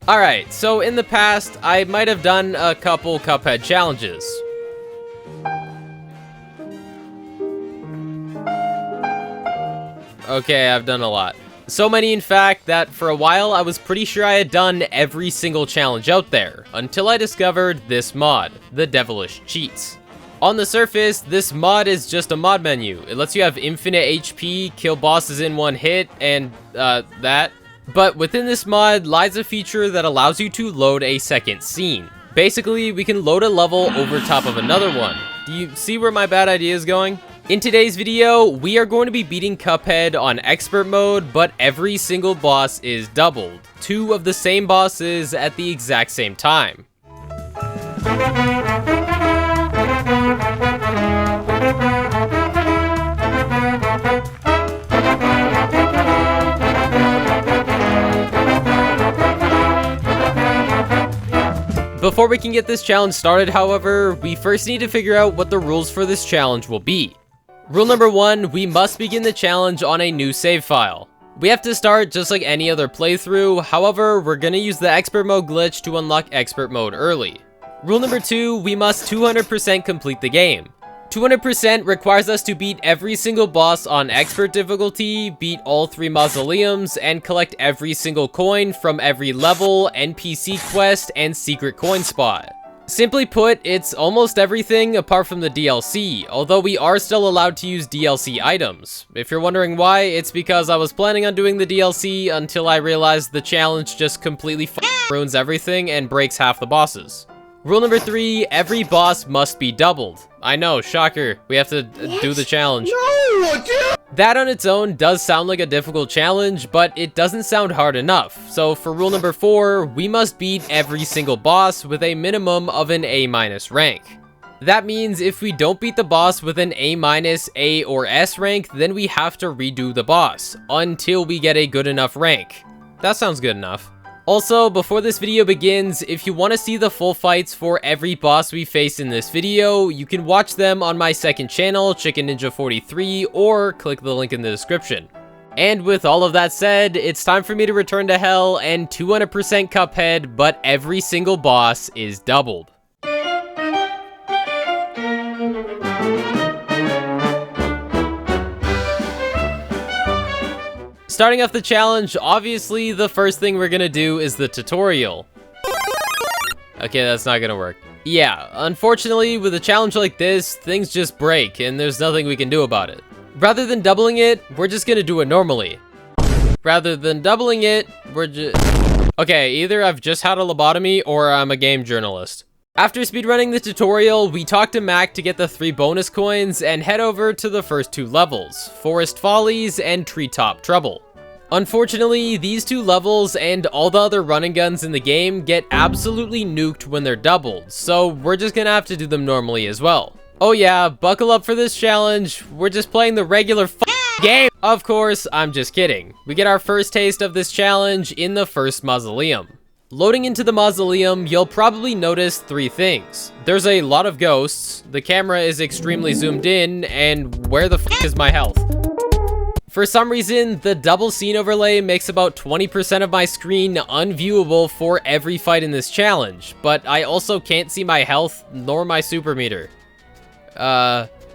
Alright, so in the past, I might have done a couple Cuphead challenges. Okay, I've done a lot. So many, in fact, that for a while I was pretty sure I had done every single challenge out there, until I discovered this mod, the Devilish Cheats. On the surface, this mod is just a mod menu. It lets you have infinite HP, kill bosses in one hit, and, that. But within this mod lies a feature that allows you to load a second scene. Basically, we can load a level over top of another one. Do you see where my bad idea is going? In today's video, we are going to be beating Cuphead on expert mode, but every single boss is doubled. 2 of the same bosses at the exact same time. Before we can get this challenge started, however, we first need to figure out what the rules for this challenge will be. Rule number 1, we must begin the challenge on a new save file. We have to start just like any other playthrough, however, we're gonna use the expert mode glitch to unlock expert mode early. Rule number 2, we must 200% complete the game. 200% requires us to beat every single boss on expert difficulty, beat all 3 mausoleums, and collect every single coin from every level, NPC quest, and secret coin spot. Simply put, it's almost everything apart from the DLC, although we are still allowed to use DLC items. If you're wondering why, it's because I was planning on doing the DLC until I realized the challenge just completely ruins everything and breaks half the bosses. Rule number 3, every boss must be doubled. I know, shocker, we have to do the challenge. No, dude! That on its own does sound like a difficult challenge, but it doesn't sound hard enough. So for rule number 4, we must beat every single boss with a minimum of an A- rank. That means if we don't beat the boss with an A-, A, or S rank, then we have to redo the boss until we get a good enough rank. That sounds good enough. Also, before this video begins, if you want to see the full fights for every boss we face in this video, you can watch them on my second channel, Chicken Ninja 43, or click the link in the description. And with all of that said, it's time for me to return to hell and 200% Cuphead, but every single boss is doubled. Starting off the challenge, obviously the first thing we're gonna do is the tutorial. Okay, that's not gonna work. Yeah, unfortunately, with a challenge like this, things just break, and there's nothing we can do about it. Rather than doubling it, we're just gonna do it normally. Rather than doubling it, we're just... Okay, either I've just had a lobotomy, or I'm a game journalist. After speedrunning the tutorial, we talk to Mac to get the 3 bonus coins and head over to the first 2 levels, Forest Follies and Treetop Trouble. Unfortunately, these 2 levels and all the other run and guns in the game get absolutely nuked when they're doubled, so we're just gonna have to do them normally as well. Oh yeah, buckle up for this challenge, we're just playing the regular game! Of course, I'm just kidding. We get our first taste of this challenge in the first mausoleum. Loading into the mausoleum, you'll probably notice 3 things. There's a lot of ghosts, the camera is extremely zoomed in, and where the f is my health? For some reason, the double scene overlay makes about 20% of my screen unviewable for every fight in this challenge, but I also can't see my health nor my super meter.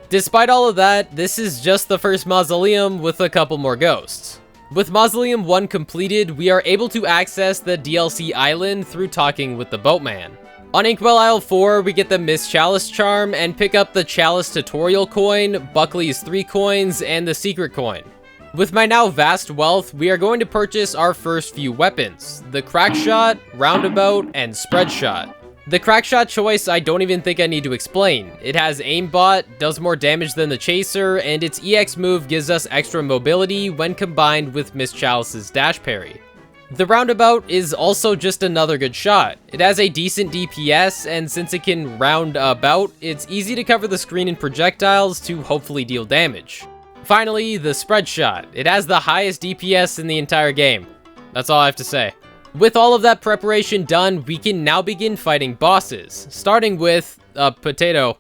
Despite all of that, this is just the first mausoleum with a couple more ghosts. With Mausoleum 1 completed, we are able to access the DLC island through talking with the boatman. On Inkwell Isle 4, we get the Miss Chalice charm and pick up the Chalice tutorial coin, Buckley's 3 coins, and the secret coin. With my now vast wealth, we are going to purchase our first few weapons, the Crack Shot, Roundabout, and Spread Shot. The Crack Shot choice I don't even think I need to explain. It has aimbot, does more damage than the Chaser, and its EX move gives us extra mobility when combined with Miss Chalice's dash parry. The Roundabout is also just another good shot. It has a decent DPS, and since it can round about, it's easy to cover the screen in projectiles to hopefully deal damage. Finally, the Spread Shot. It has the highest DPS in the entire game. That's all I have to say. With all of that preparation done, we can now begin fighting bosses, starting with Potato.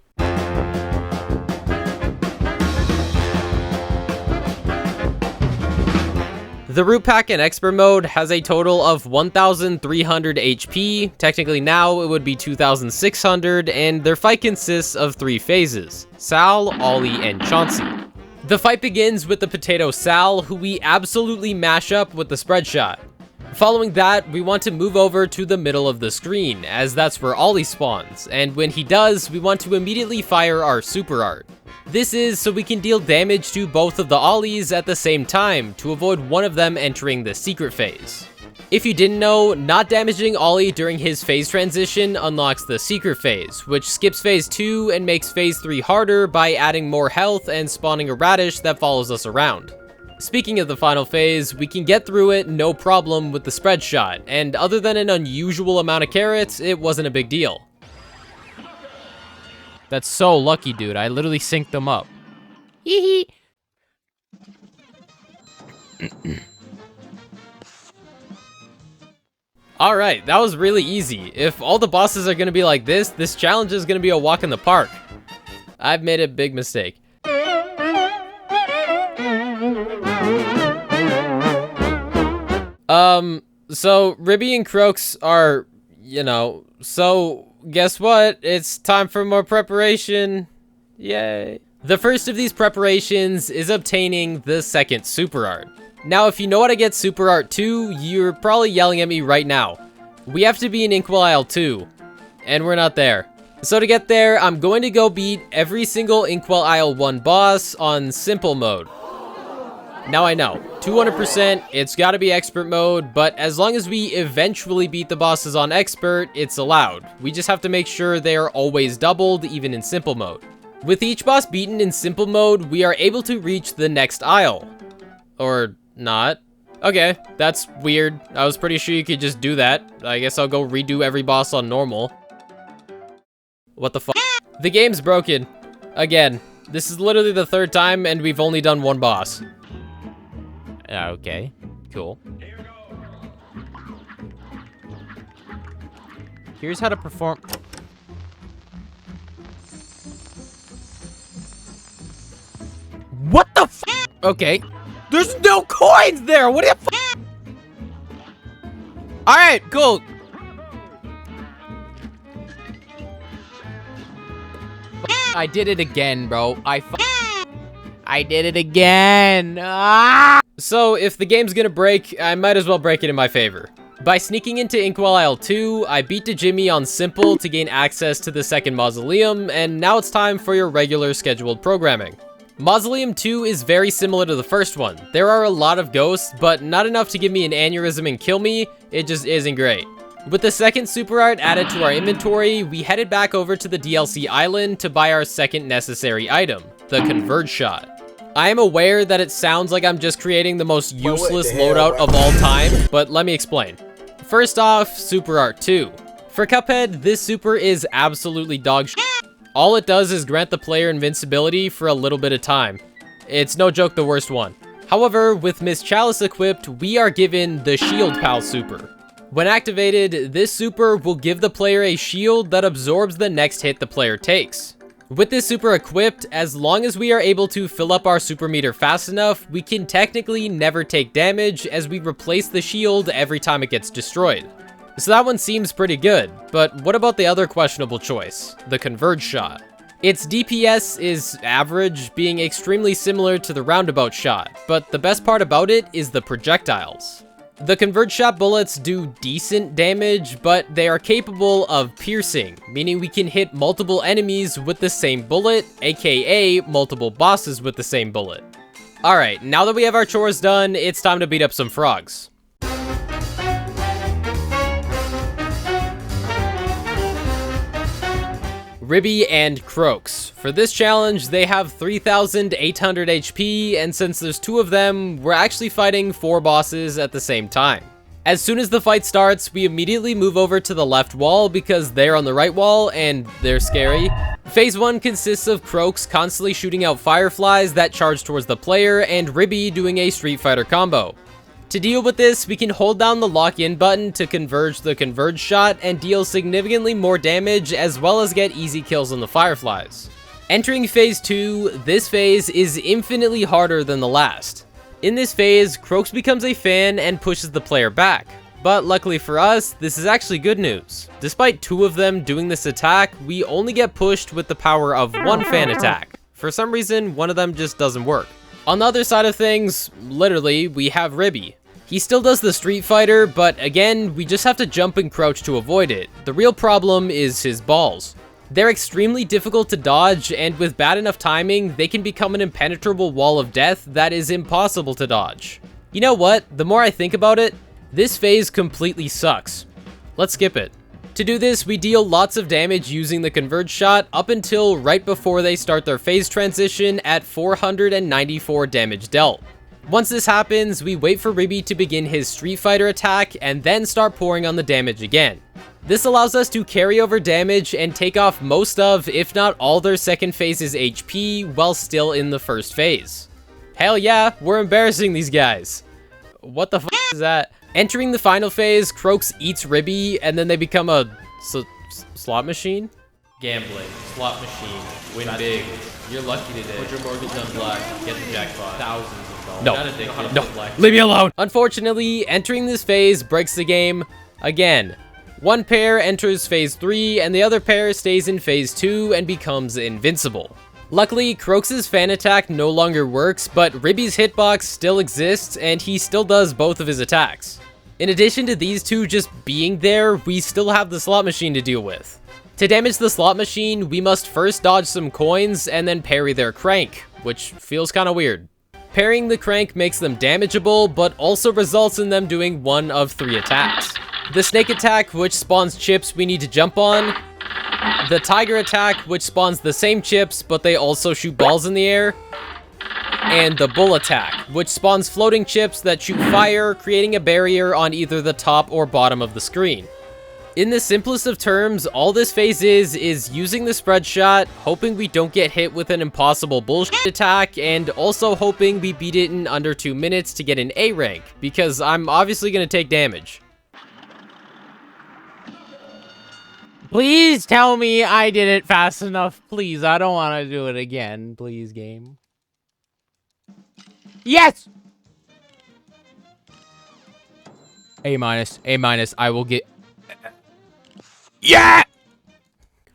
The root pack in expert mode has a total of 1,300 HP, technically now it would be 2,600, and their fight consists of 3 phases: Sal, Ollie, and Chauncey. The fight begins with the potato Sal, who we absolutely mash up with the spread shot. Following that, we want to move over to the middle of the screen, as that's where Ollie spawns, and when he does, we want to immediately fire our super art. This is so we can deal damage to both of the Ollies at the same time, to avoid one of them entering the secret phase. If you didn't know, not damaging Ollie during his phase transition unlocks the secret phase, which skips phase 2 and makes phase 3 harder by adding more health and spawning a radish that follows us around. Speaking of the final phase, we can get through it no problem with the spread shot, and other than an unusual amount of carrots, it wasn't a big deal. That's so lucky, dude. I literally synced them up. Hee hee. Alright, that was really easy. If all the bosses are gonna be like this challenge is gonna be a walk in the park. I've made a big mistake. So Ribby and Croaks are, so guess what? It's time for more preparation. Yay. The first of these preparations is obtaining the second super art. Now, if you know how to get super art 2, you're probably yelling at me right now. We have to be in Inkwell Isle 2, and we're not there. So to get there, I'm going to go beat every single Inkwell Isle 1 boss on simple mode. Now I know, 200%, it's gotta be expert mode, but as long as we eventually beat the bosses on expert, it's allowed. We just have to make sure they are always doubled, even in simple mode. With each boss beaten in simple mode, we are able to reach the next isle. Or not. Okay, that's weird. I was pretty sure you could just do that. I guess I'll go redo every boss on normal. What the fuck? The game's broken. Again, this is literally the 3rd time and we've only done 1 boss. Okay, cool. Here's how to perform. What the f? Okay. There's no coins there! What the f? Alright, cool. I did it again, bro. I did it again. Ah! So, if the game's gonna break, I might as well break it in my favor. By sneaking into Inkwell Isle 2, I beat Djimmi on simple to gain access to the second mausoleum, and now it's time for your regular scheduled programming. Mausoleum 2 is very similar to the first one. There are a lot of ghosts, but not enough to give me an aneurysm and kill me. It just isn't great. With the second super art added to our inventory, we headed back over to the DLC island to buy our second necessary item, the Converge Shot. I am aware that it sounds like I'm just creating the most useless loadout of all time, but let me explain. First off, Super Art 2. For Cuphead, this super is absolutely dog shit. All it does is grant the player invincibility for a little bit of time. It's no joke the worst one. However, with Miss Chalice equipped, we are given the Shield Pal super. When activated, this super will give the player a shield that absorbs the next hit the player takes. With this super equipped, as long as we are able to fill up our super meter fast enough, we can technically never take damage as we replace the shield every time it gets destroyed. So that one seems pretty good, but what about the other questionable choice, the Converge Shot? Its DPS is average, being extremely similar to the Roundabout Shot, but the best part about it is the projectiles. The Converge Shot bullets do decent damage, but they are capable of piercing, meaning we can hit multiple enemies with the same bullet, aka multiple bosses with the same bullet. Alright, now that we have our chores done, it's time to beat up some frogs. Ribby and Croaks. For this challenge, they have 3,800 HP, and since there's 2 of them, we're actually fighting 4 bosses at the same time. As soon as the fight starts, we immediately move over to the left wall because they're on the right wall, and they're scary. Phase 1 consists of Croaks constantly shooting out fireflies that charge towards the player, and Ribby doing a Street Fighter combo. To deal with this, we can hold down the lock-in button to converge the Converge Shot and deal significantly more damage as well as get easy kills on the fireflies. Entering phase 2, this phase is infinitely harder than the last. In this phase, Croaks becomes a fan and pushes the player back. But luckily for us, this is actually good news. Despite 2 of them doing this attack, we only get pushed with the power of 1 fan attack. For some reason, one of them just doesn't work. On the other side of things, literally, we have Ribby. He still does the Street Fighter, but again, we just have to jump and crouch to avoid it. The real problem is his balls. They're extremely difficult to dodge, and with bad enough timing, they can become an impenetrable wall of death that is impossible to dodge. You know what? The more I think about it, this phase completely sucks. Let's skip it. To do this, we deal lots of damage using the Converge shot up until right before they start their phase transition at 494 damage dealt. Once this happens, we wait for Ribby to begin his Street Fighter attack and then start pouring on the damage again. This allows us to carry over damage and take off most of, if not all, their second phase's HP while still in the first phase. Hell yeah, we're embarrassing these guys. What the f is that? Entering the final phase, Croaks eats Ribby, and then they become a slot machine? Gambling, slot machine, win big. You're lucky today. Put your mortgage on black, get the jackpot. Thousands of dollars. No, Not addicted. no, leave me alone. Unfortunately, entering this phase breaks the game again. One pair enters phase 3, and the other pair stays in phase 2 and becomes invincible. Luckily, Croaks' fan attack no longer works, but Ribby's hitbox still exists, and he still does both of his attacks. In addition to these two just being there, we still have the slot machine to deal with. To damage the slot machine, we must first dodge some coins and then parry their crank, which feels kinda weird. Parrying the crank makes them damageable, but also results in them doing 1 of 3 attacks. The snake attack, which spawns chips we need to jump on. The tiger attack, which spawns the same chips, but they also shoot balls in the air. And the bull attack, which spawns floating chips that shoot fire, creating a barrier on either the top or bottom of the screen. In the simplest of terms, all this phase is using the spread shot, hoping we don't get hit with an impossible bullshit attack, and also hoping we beat it in under 2 minutes to get an A rank, because I'm obviously going to take damage. Please tell me I did it fast enough. Please, I don't want to do it again. Please, game. Yes! A minus, I will get... Yeah!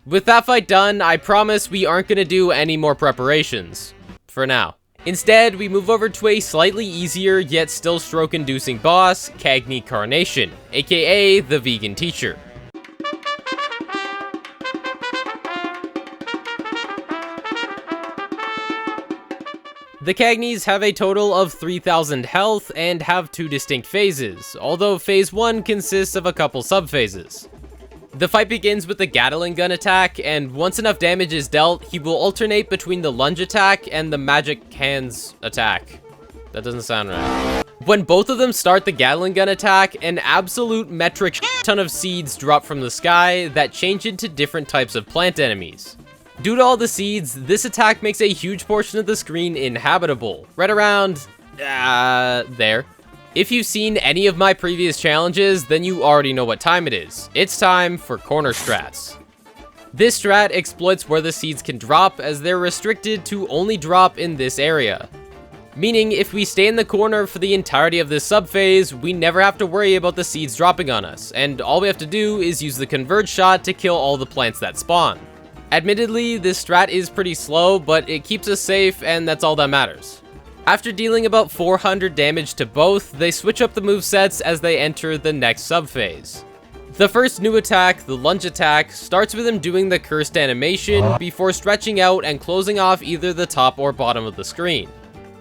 With that fight done, I promise we aren't going to do any more preparations. For now. Instead, we move over to a slightly easier yet still stroke-inducing boss, Cagney Carnation, aka the vegan teacher. The Cagneys have a total of 3,000 health and have 2 distinct phases, although phase 1 consists of a couple sub-phases. The fight begins with the Gatling gun attack, and once enough damage is dealt, he will alternate between the lunge attack and the magic hands attack. That doesn't sound right. When both of them start the Gatling gun attack, an absolute metric ton of seeds drop from the sky that change into different types of plant enemies. Due to all the seeds, this attack makes a huge portion of the screen inhabitable, right around, there. If you've seen any of my previous challenges, then you already know what time it is. It's time for corner strats. This strat exploits where the seeds can drop, as they're restricted to only drop in this area. Meaning, if we stay in the corner for the entirety of this sub-phase, we never have to worry about the seeds dropping on us, and all we have to do is use the Converge shot to kill all the plants that spawn. Admittedly, this strat is pretty slow, but it keeps us safe, and that's all that matters. After dealing about 400 damage to both, they switch up the movesets as they enter the next sub-phase. The first new attack, the lunge attack, starts with him doing the cursed animation before stretching out and closing off either the top or bottom of the screen.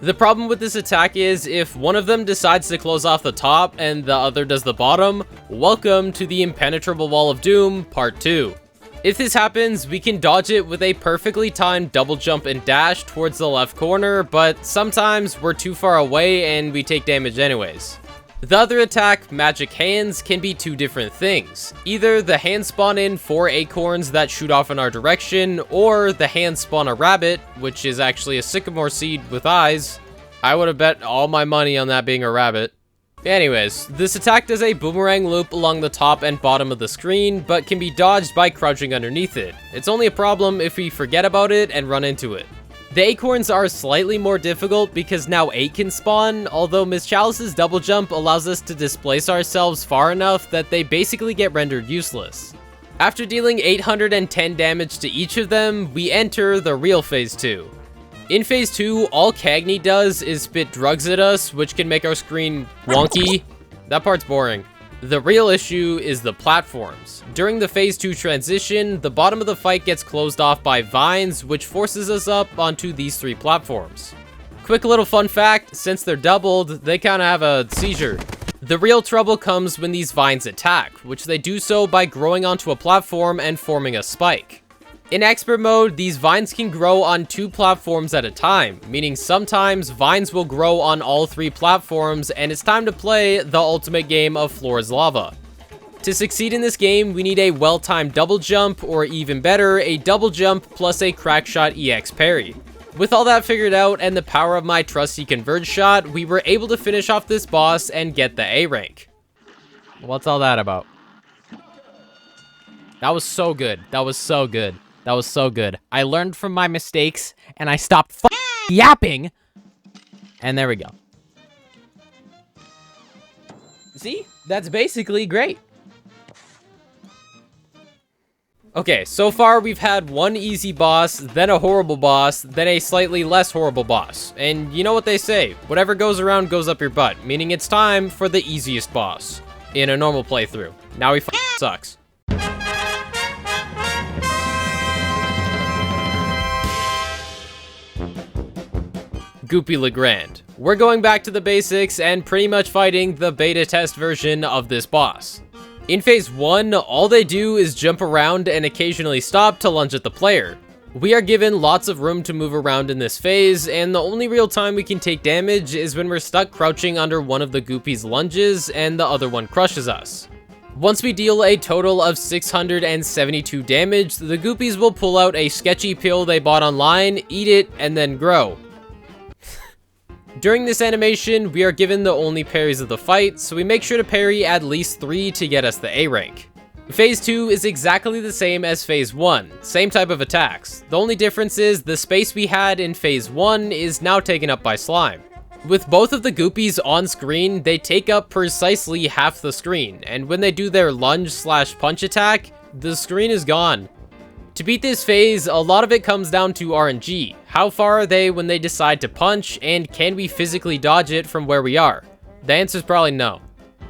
The problem with this attack is, if one of them decides to close off the top and the other does the bottom, welcome to the Impenetrable Wall of Doom, Part 2. If this happens, we can dodge it with a perfectly timed double jump and dash towards the left corner, but sometimes we're too far away and we take damage anyways. The other attack, Magic Hands, can be 2 different things. Either the hands spawn in 4 acorns that shoot off in our direction, or the hands spawn a rabbit, which is actually a sycamore seed with eyes. I would have bet all my money on that being a rabbit. Anyways, this attack does a boomerang loop along the top and bottom of the screen, but can be dodged by crouching underneath it. It's only a problem if we forget about it and run into it. The acorns are slightly more difficult because now 8 can spawn, although Miss Chalice's double jump allows us to displace ourselves far enough that they basically get rendered useless. After dealing 810 damage to each of them, we enter the real Phase 2. In Phase 2, all Cagney does is spit drugs at us, which can make our screen wonky. That part's boring. The real issue is the platforms. During the Phase 2 transition, the bottom of the fight gets closed off by vines, which forces us up onto these 3 platforms. Quick little fun fact, since they're doubled, they kinda have a seizure. The real trouble comes when these vines attack, which they do so by growing onto a platform and forming a spike. In expert mode, these vines can grow on 2 platforms at a time, meaning sometimes vines will grow on all 3 platforms, and it's time to play the ultimate game of Floor's Lava. To succeed in this game, we need a well-timed double jump, or even better, a double jump plus a crackshot EX parry. With all that figured out and the power of my trusty converge shot, we were able to finish off this boss and get the A rank. What's all that about? That was so good. That was so good. That was so good. I learned from my mistakes, and I stopped yapping. And there we go. See? That's basically great. Okay, so far we've had one easy boss, then a horrible boss, then a slightly less horrible boss. And you know what they say, whatever goes around goes up your butt, meaning it's time for the easiest boss in a normal playthrough. Now he sucks. Goopy Le Grande. We're going back to the basics and pretty much fighting the beta test version of this boss. In Phase 1, all they do is jump around and occasionally stop to lunge at the player. We are given lots of room to move around in this phase, and the only real time we can take damage is when we're stuck crouching under one of the Goopy's lunges and the other one crushes us. Once we deal a total of 672 damage, the Goopies will pull out a sketchy pill they bought online, eat it, and then grow. During this animation, we are given the only parries of the fight, so we make sure to parry at least 3 to get us the A rank. Phase 2 is exactly the same as Phase 1, same type of attacks. The only difference is the space we had in Phase 1 is now taken up by slime. With both of the Goopies on screen, they take up precisely half the screen, and when they do their lunge/punch attack, the screen is gone. To beat this phase, a lot of it comes down to RNG. How far are they when they decide to punch, and can we physically dodge it from where we are? The answer is probably no.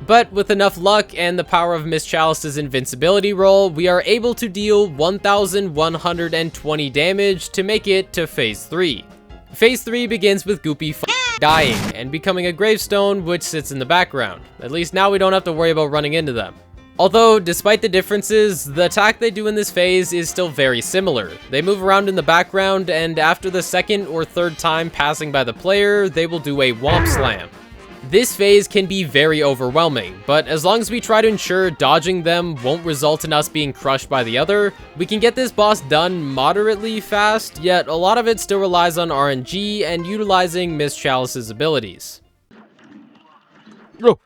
But with enough luck and the power of Miss Chalice's invincibility roll, we are able to deal 1,120 damage to make it to Phase 3. Phase 3 begins with Goopy dying and becoming a gravestone which sits in the background. At least now we don't have to worry about running into them. Although, despite the differences, the attack they do in this phase is still very similar. They move around in the background, and after the 2nd or 3rd time passing by the player, they will do a Womp Slam. This phase can be very overwhelming, but as long as we try to ensure dodging them won't result in us being crushed by the other, we can get this boss done moderately fast, yet a lot of it still relies on RNG and utilizing Miss Chalice's abilities. Oh.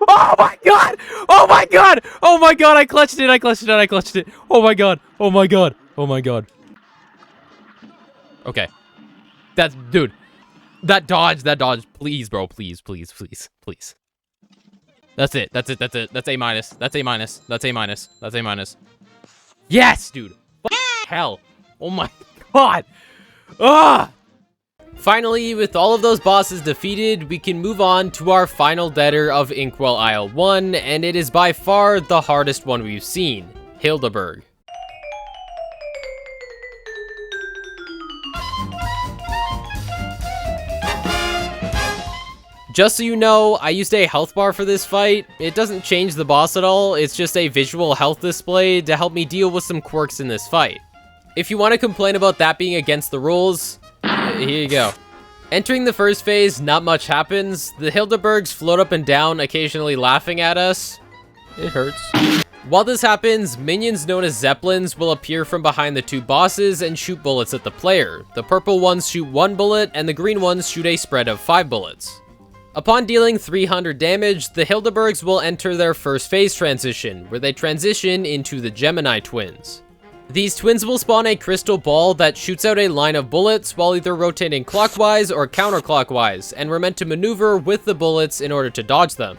Oh my god! Oh my god! Oh my god! I clutched it! I clutched it! I clutched it! Oh my god! Oh my god! Oh my god! Okay. That's, dude. That dodge, please, bro. Please, please, please, please. That's it. That's it. That's it. That's A minus. That's A minus. That's A minus. That's A minus. Yes, dude. Hell. Oh my god. Ah! Finally, with all of those bosses defeated, we can move on to our final debtor of Inkwell Isle One, and it is by far the hardest one we've seen, Hilda Berg. Just so you know, I used a health bar for this fight. It doesn't change the boss at all, it's just a visual health display to help me deal with some quirks in this fight. If you want to complain about that being against the rules, here you go. Entering the first phase, not much happens. The Hilda Bergs float up and down, occasionally laughing at us. It hurts. While this happens, minions known as Zeppelins will appear from behind the 2 bosses and shoot bullets at the player. The purple ones shoot 1 bullet, and the green ones shoot a spread of 5 bullets. Upon dealing 300 damage, the Hilda Bergs will enter their first phase transition, where they transition into the Gemini twins. These twins will spawn a crystal ball that shoots out a line of bullets while either rotating clockwise or counterclockwise, and we're meant to maneuver with the bullets in order to dodge them.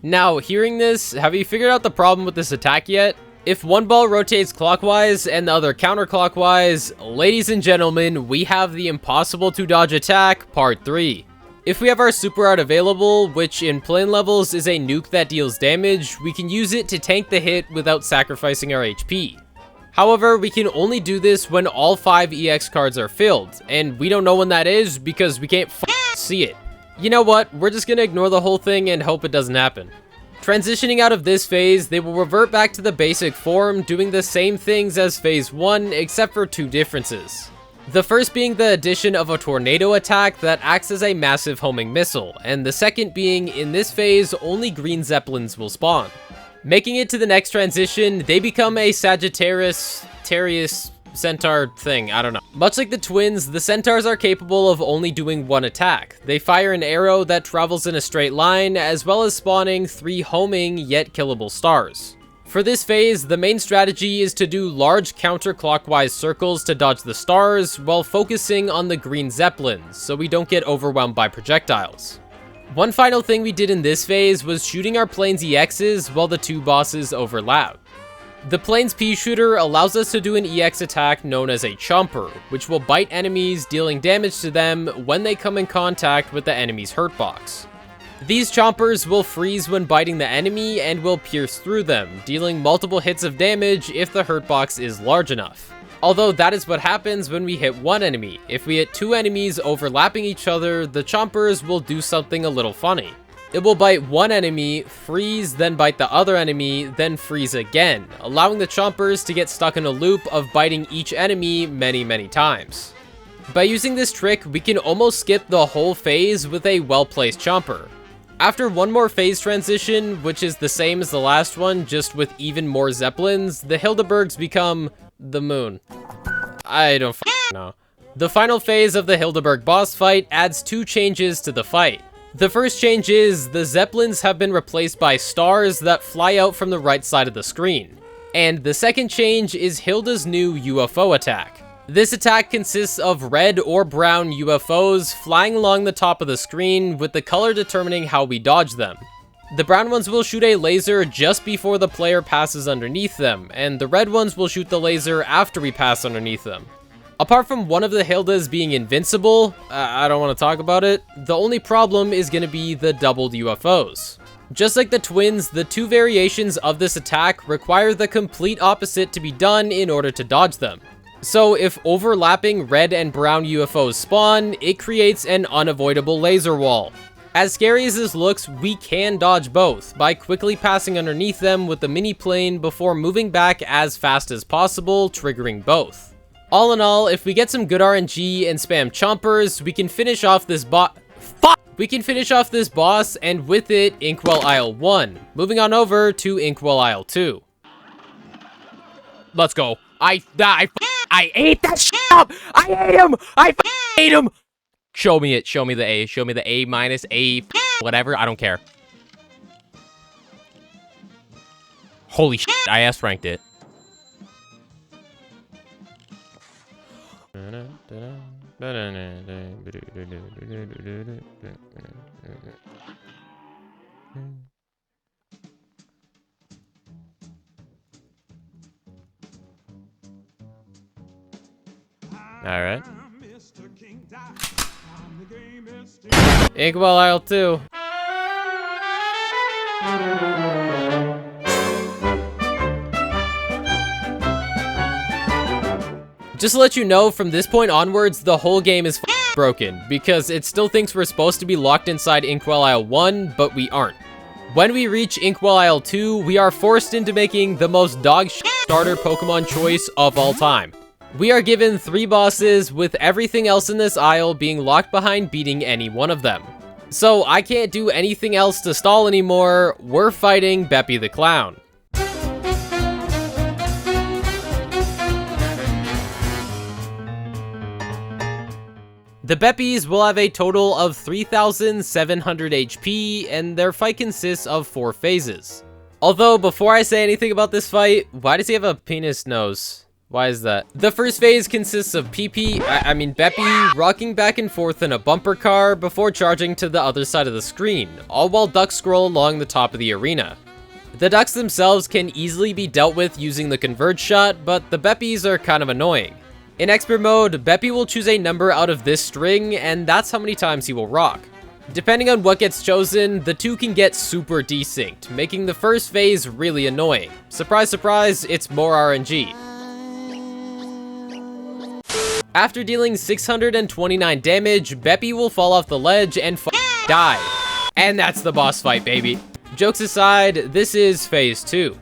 Now, hearing this, have you figured out the problem with this attack yet? If one ball rotates clockwise and the other counterclockwise, ladies and gentlemen, we have the impossible to dodge attack, part 3. If we have our super art available, which in plain levels is a nuke that deals damage, we can use it to tank the hit without sacrificing our HP. However, we can only do this when all 5 EX cards are filled, and we don't know when that is because we can't see it. You know what, we're just gonna ignore the whole thing and hope it doesn't happen. Transitioning out of this phase, they will revert back to the basic form, doing the same things as phase 1, except for 2 differences. The first being the addition of a tornado attack that acts as a massive homing missile, and the second being, in this phase, only green zeppelins will spawn. Making it to the next transition, they become a Sagittarius, Centaur thing, I don't know. Much like the twins, the centaurs are capable of only doing one attack. They fire an arrow that travels in a straight line, as well as spawning 3 homing yet killable stars. For this phase, the main strategy is to do large counterclockwise circles to dodge the stars, while focusing on the green zeppelins, so we don't get overwhelmed by projectiles. One final thing we did in this phase was shooting our plane's EXs while the 2 bosses overlap. The plane's pea shooter allows us to do an EX attack known as a chomper, which will bite enemies, dealing damage to them when they come in contact with the enemy's hurt box. These chompers will freeze when biting the enemy and will pierce through them, dealing multiple hits of damage if the hurt box is large enough. Although that is what happens when we hit one enemy. If we hit 2 enemies overlapping each other, the chompers will do something a little funny. It will bite one enemy, freeze, then bite the other enemy, then freeze again, allowing the chompers to get stuck in a loop of biting each enemy many times. By using this trick, we can almost skip the whole phase with a well-placed chomper. After one more phase transition, which is the same as the last one, just with even more zeppelins, the Hilda Bergs become the moon. I don't know. The final phase of the Hilda Berg boss fight adds 2 changes to the fight. The first change is the zeppelins have been replaced by stars that fly out from the right side of the screen. And the second change is Hilda's new UFO attack. This attack consists of red or brown UFOs flying along the top of the screen, with the color determining how we dodge them. The brown ones will shoot a laser just before the player passes underneath them, and the red ones will shoot the laser after we pass underneath them. Apart from one of the Hildas being invincible, I don't want to talk about it, the only problem is going to be the doubled UFOs. Just like the twins, the 2 variations of this attack require the complete opposite to be done in order to dodge them. So if overlapping red and brown UFOs spawn, it creates an unavoidable laser wall. As scary as this looks, we can dodge both by quickly passing underneath them with the mini plane before moving back as fast as possible, triggering both. All in all, if we get some good RNG and spam chompers, we can finish off this boss, and with it, Inkwell Isle One. Moving on over to Inkwell Isle Two. Let's go. I ate that shit up! I ate him! I ate him! Show me it. Show me the A. Show me the A minus A whatever. I don't care. Holy shit, I S-ranked it. All right. Inkwell Isle Two. Just to let you know, from this point onwards, the whole game is broken, because it still thinks we're supposed to be locked inside Inkwell Isle One, but we aren't. When we reach Inkwell Isle Two, we are forced into making the most dog shit starter Pokemon choice of all time. We are given 3 bosses, with everything else in this isle being locked behind beating any one of them. So I can't do anything else to stall anymore. We're fighting Beppi the Clown. The Beppis will have a total of 3,700 HP, and their fight consists of 4 phases. Although, before I say anything about this fight, why does he have a penis nose? Why is that? The first phase consists of Beppi rocking back and forth in a bumper car before charging to the other side of the screen, all while ducks scroll along the top of the arena. The ducks themselves can easily be dealt with using the converge shot, but the Beppis are kind of annoying. In expert mode, Beppi will choose a number out of this string, and that's how many times he will rock. Depending on what gets chosen, the two can get super desynced, making the first phase really annoying. Surprise, surprise, it's more RNG. After dealing 629 damage, Beppi will fall off the ledge and die. And that's the boss fight, baby. Jokes aside, this is phase 2.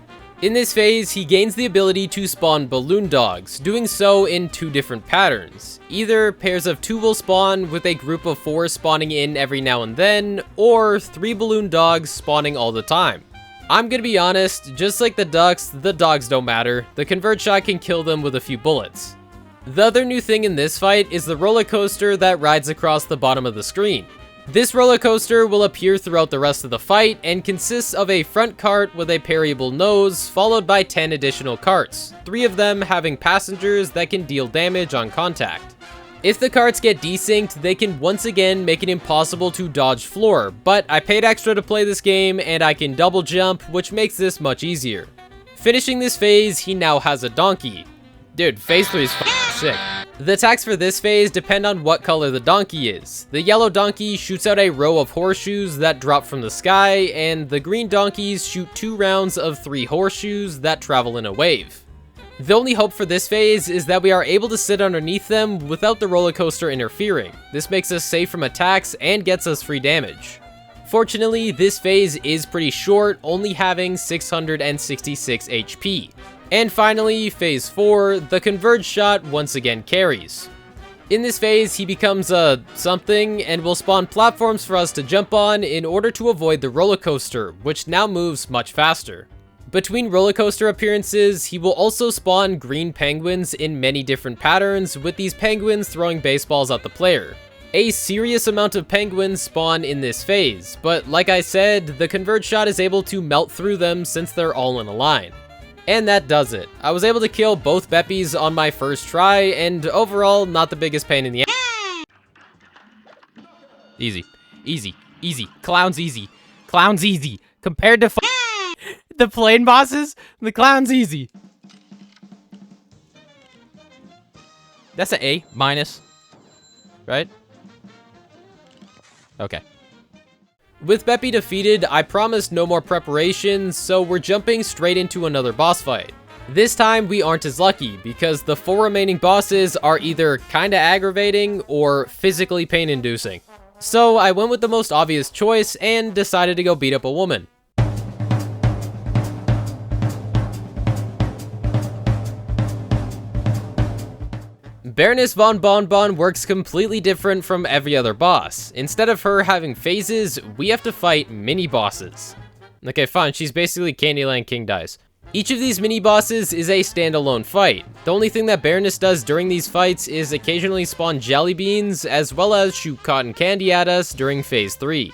In this phase, he gains the ability to spawn balloon dogs, doing so in 2 different patterns. Either pairs of 2 will spawn with a group of 4 spawning in every now and then, or 3 balloon dogs spawning all the time. I'm gonna be honest, just like the ducks, the dogs don't matter. The convert shot can kill them with a few bullets. The other new thing in this fight is the roller coaster that rides across the bottom of the screen. This roller coaster will appear throughout the rest of the fight and consists of a front cart with a parryable nose, followed by 10 additional carts, 3 of them having passengers that can deal damage on contact. If the carts get desynced, they can once again make it impossible to dodge floor, but I paid extra to play this game and I can double jump, which makes this much easier. Finishing this phase, he now has a donkey. Dude, phase 3 is sick. The attacks for this phase depend on what color the donkey is. The yellow donkey shoots out a row of horseshoes that drop from the sky, and the green donkeys shoot 2 rounds of 3 horseshoes that travel in a wave. The only hope for this phase is that we are able to sit underneath them without the roller coaster interfering. This makes us safe from attacks and gets us free damage. Fortunately, this phase is pretty short, only having 666 HP. And finally, phase 4, the converge shot once again carries. In this phase, he becomes a something and will spawn platforms for us to jump on in order to avoid the roller coaster, which now moves much faster. Between roller coaster appearances, he will also spawn green penguins in many different patterns, with these penguins throwing baseballs at the player. A serious amount of penguins spawn in this phase, but like I said, the converge shot is able to melt through them since they're all in a line. And that does it. I was able to kill both Beppis on my first try, and overall, not the biggest pain in the ass. Easy. Easy. Easy. Clown's easy. Clown's easy. Compared to the plane bosses, the clown's easy. That's an A minus, right? Okay. With Beppi defeated, I promised no more preparations, so we're jumping straight into another boss fight. This time, we aren't as lucky, because the 4 remaining bosses are either kinda aggravating or physically pain-inducing. So I went with the most obvious choice and decided to go beat up a woman. Baroness Von Bon Bon works completely different from every other boss. Instead of her having phases, we have to fight mini-bosses. Okay, fine, she's basically Candyland King Dice. Each of these mini-bosses is a standalone fight. The only thing that Baroness does during these fights is occasionally spawn jelly beans, as well as shoot cotton candy at us during phase 3.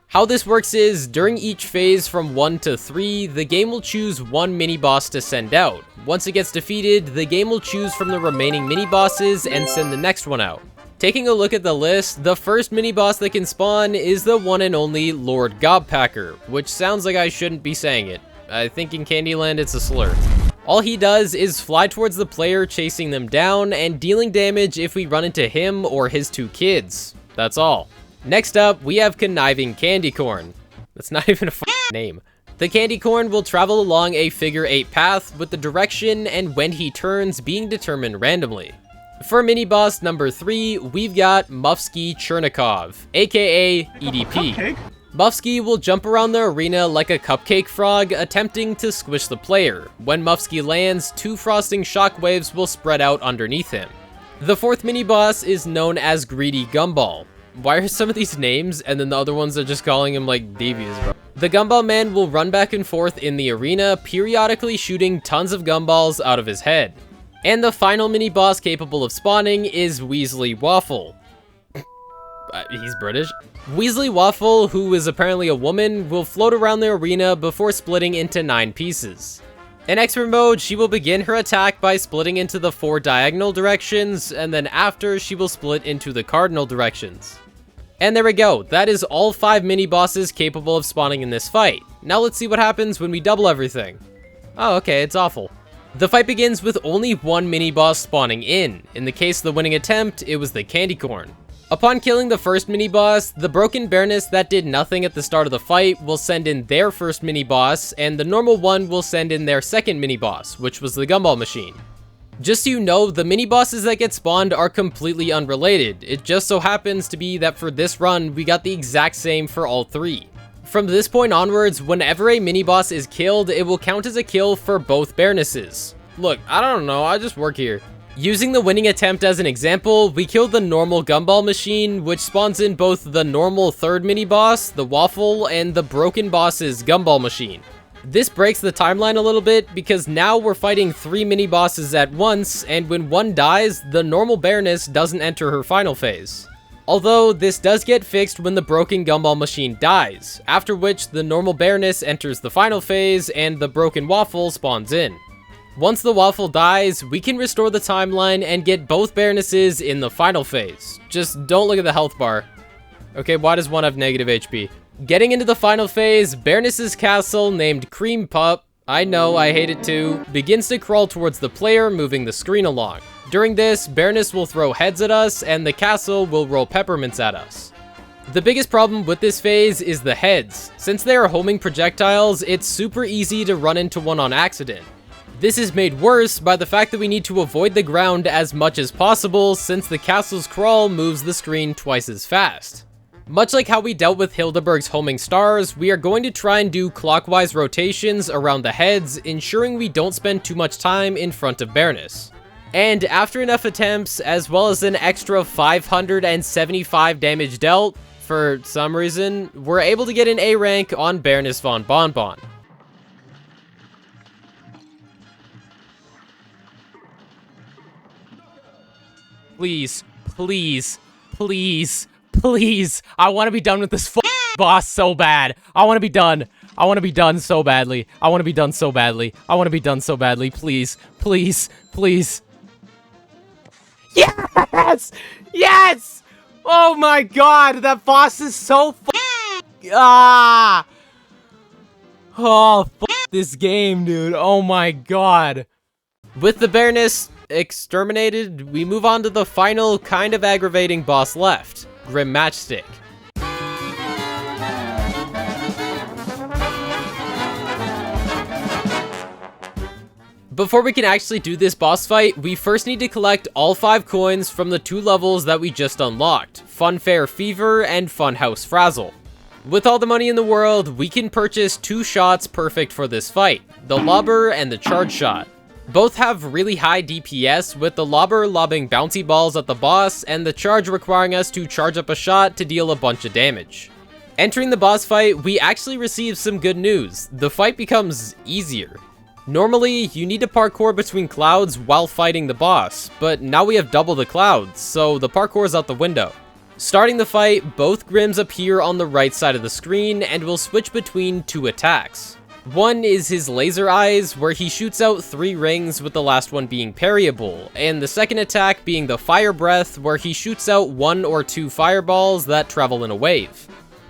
How this works is, during each phase from 1 to 3, the game will choose 1 mini-boss to send out. Once it gets defeated, the game will choose from the remaining mini-bosses and send the next one out. Taking a look at the list, the first mini-boss that can spawn is the one and only Lord Gobpacker, which sounds like I shouldn't be saying it. I think in Candyland it's a slur. All he does is fly towards the player, chasing them down and dealing damage if we run into him or his 2 kids. That's all. Next up, we have Conniving Candy Corn. That's not even a name. The candy corn will travel along a figure 8 path with the direction and when he turns being determined randomly. For mini-boss number 3, we've got Mufsky Chernikov, aka EDP. Mufsky will jump around the arena like a cupcake frog, attempting to squish the player. When Mufsky lands, 2 frosting shockwaves will spread out underneath him. The 4th mini-boss is known as Greedy Gumball. Why are some of these names and then the other ones are just calling him like devious, bro? The Gumball Man will run back and forth in the arena, periodically shooting tons of gumballs out of his head. And the final mini-boss capable of spawning is Weasley Waffle. He's British. Weasley Waffle, who is apparently a woman, will float around the arena before splitting into 9 pieces. In expert mode, she will begin her attack by splitting into the 4 diagonal directions, and then after, she will split into the cardinal directions. And there we go, that is all 5 mini-bosses capable of spawning in this fight. Now let's see what happens when we double everything. Oh, okay, it's awful. The fight begins with only 1 mini-boss spawning in. In the case of the winning attempt, it was the candy corn. Upon killing the first mini-boss, the broken Baroness that did nothing at the start of the fight will send in their first mini-boss, and the normal one will send in their second mini-boss, which was the gumball machine. Just so you know, the mini-bosses that get spawned are completely unrelated. It just so happens to be that for this run, we got the exact same for all 3. From this point onwards, whenever a mini-boss is killed, it will count as a kill for both Baronesses. Look, I don't know, I just work here. Using the winning attempt as an example, we killed the normal gumball machine, which spawns in both the normal third mini-boss, the waffle, and the broken boss's gumball machine. This breaks the timeline a little bit, because now we're fighting 3 mini-bosses at once, and when one dies, the normal Baroness doesn't enter her final phase. Although, this does get fixed when the broken gumball machine dies, after which the normal Baroness enters the final phase, and the broken waffle spawns in. Once the waffle dies, we can restore the timeline and get both Baronesses in the final phase. Just don't look at the health bar. Okay, why does one have negative HP? Getting into the final phase, Baroness's castle, named Cream Pup, I know, I hate it too, begins to crawl towards the player, moving the screen along. During this, Baroness will throw heads at us, and the castle will roll peppermints at us. The biggest problem with this phase is the heads. Since they are homing projectiles, it's super easy to run into one on accident. This is made worse by the fact that we need to avoid the ground as much as possible, since the castle's crawl moves the screen twice as fast. Much like how we dealt with Hilda Berg's homing stars, we are going to try and do clockwise rotations around the heads, ensuring we don't spend too much time in front of Baroness. And after enough attempts, as well as an extra 575 damage dealt, for some reason, we're able to get an A rank on Baroness Von Bon Bon. Please, please, please, please. I want to be done with this boss so bad. I want to be done. I want to be done so badly. I want to be done so badly. I want to be done so badly. Please, please, please. Yes! Yes! Oh my god, that boss is so ah! Oh, this game, dude. Oh my god. With the Baroness exterminated, we move on to the final kind of aggravating boss left, Grim Matchstick. Before we can actually do this boss fight, we first need to collect all 5 coins from the 2 levels that we just unlocked, Funfair Fever and Funhouse Frazzle. With all the money in the world, we can purchase 2 shots perfect for this fight, the Lobber and the Charge Shot. Both have really high DPS, with the Lobber lobbing bouncy balls at the boss, and the Charge requiring us to charge up a shot to deal a bunch of damage. Entering the boss fight, we actually receive some good news. The fight becomes easier. Normally, you need to parkour between clouds while fighting the boss, but now we have double the clouds, so the parkour is out the window. Starting the fight, both Grims appear on the right side of the screen, and will switch between 2 attacks. One is his laser eyes, where he shoots out 3 rings, with the last one being parryable, and the second attack being the fire breath, where he shoots out 1 or 2 fireballs that travel in a wave.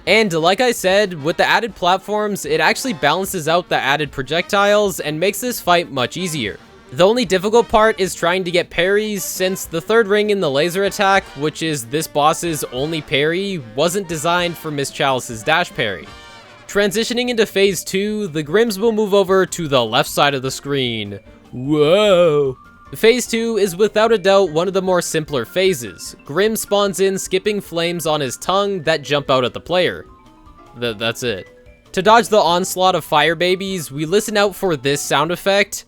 And like I said, with the added platforms, it actually balances out the added projectiles and makes this fight much easier. The only difficult part is trying to get parries, since the 3rd ring in the laser attack, which is this boss's only parry, wasn't designed for Miss Chalice's dash parry. Transitioning into phase 2, the Grims will move over to the left side of the screen. Whoa! Phase 2 is without a doubt one of the more simpler phases. Grim spawns in skipping flames on his tongue that jump out at the player. That's it. To dodge the onslaught of fire babies, we listen out for this sound effect,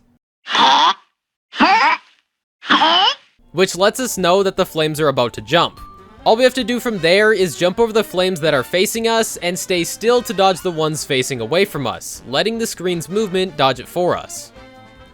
which lets us know that the flames are about to jump. All we have to do from there is jump over the flames that are facing us and stay still to dodge the ones facing away from us, letting the screen's movement dodge it for us.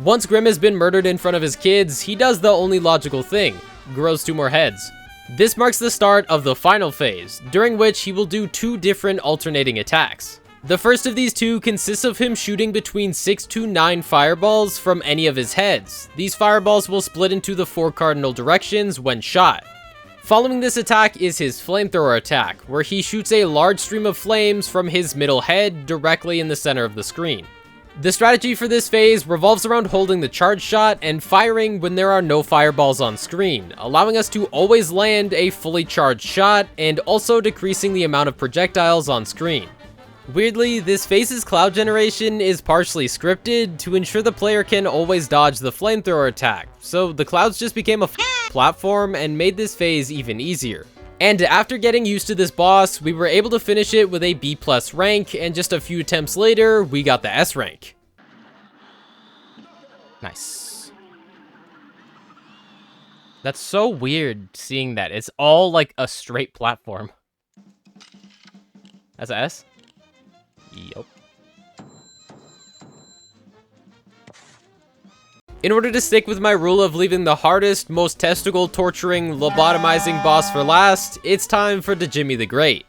Once Grim has been murdered in front of his kids, he does the only logical thing, grows 2 more heads. This marks the start of the final phase, during which he will do 2 different alternating attacks. The first of these two consists of him shooting between 6 to 9 fireballs from any of his heads. These fireballs will split into the 4 cardinal directions when shot. Following this attack is his flamethrower attack, where he shoots a large stream of flames from his middle head directly in the center of the screen. The strategy for this phase revolves around holding the charge shot and firing when there are no fireballs on screen, allowing us to always land a fully charged shot and also decreasing the amount of projectiles on screen. Weirdly, this phase's cloud generation is partially scripted to ensure the player can always dodge the flamethrower attack, so the clouds just became a platform and made this phase even easier. And after getting used to this boss, we were able to finish it with a B+ rank, and just a few attempts later, we got the S rank. Nice. That's so weird seeing that. It's all like a straight platform. That's a S? Yup. In order to stick with my rule of leaving the hardest, most testicle-torturing, lobotomizing boss for last, it's time for Djimmi The Great.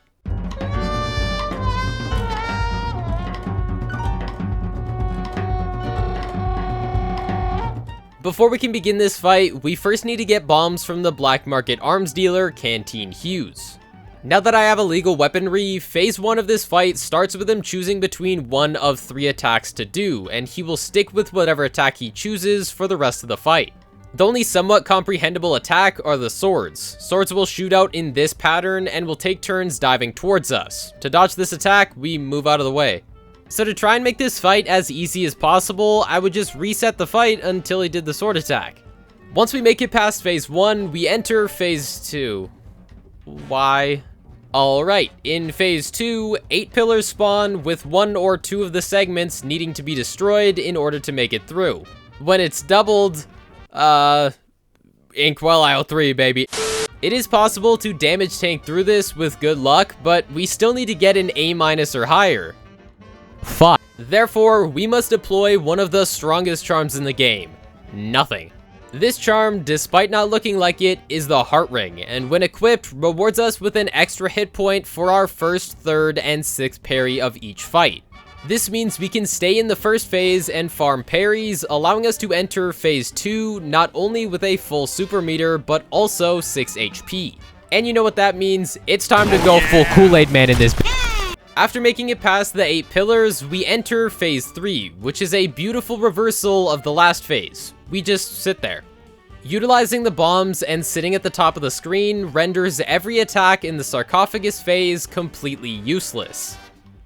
Before we can begin this fight, we first need to get bombs from the black market arms dealer, Canteen Hughes. Now that I have illegal weaponry, phase 1 of this fight starts with him choosing between one of 3 attacks to do, and he will stick with whatever attack he chooses for the rest of the fight. The only somewhat comprehensible attack are the swords. Swords will shoot out in this pattern and will take turns diving towards us. To dodge this attack, we move out of the way. So to try and make this fight as easy as possible, I would just reset the fight until he did the sword attack. Once we make it past phase 1, we enter phase 2. Why? Alright, in phase 2, 8 pillars spawn with 1 or 2 of the segments needing to be destroyed in order to make it through. When it's doubled, Inkwell Isle 3, baby. It is possible to damage tank through this with good luck, but we still need to get an A- or higher. Fuck. Therefore, we must deploy one of the strongest charms in the game. Nothing. This charm, despite not looking like it, is the Heart Ring, and when equipped, rewards us with an extra hit point for our first, third, and sixth parry of each fight. This means we can stay in the first phase and farm parries, allowing us to enter phase 2 not only with a full super meter, but also 6 HP. And you know what that means? It's time to go full Kool-Aid Man in this. After making it past the 8 pillars, we enter phase 3, which is a beautiful reversal of the last phase. We just sit there. Utilizing the bombs and sitting at the top of the screen renders every attack in the sarcophagus phase completely useless.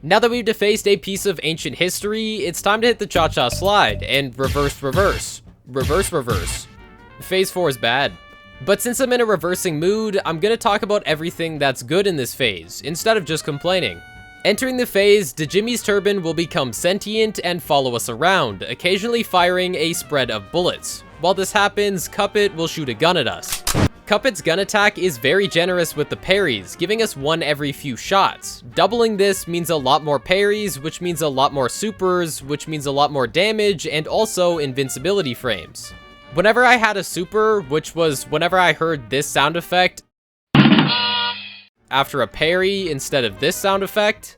Now that we've defaced a piece of ancient history, it's time to hit the cha-cha slide and reverse, reverse. Reverse, reverse. Phase 4 is bad. But since I'm in a reversing mood, I'm gonna talk about everything that's good in this phase, instead of just complaining. Entering the phase, Djimmi's turban will become sentient and follow us around, occasionally firing a spread of bullets. While this happens, Cuphead will shoot a gun at us. Cuphead's gun attack is very generous with the parries, giving us 1 every few shots. Doubling this means a lot more parries, which means a lot more supers, which means a lot more damage, and also invincibility frames. Whenever I had a super, which was whenever I heard this sound effect after a parry instead of this sound effect,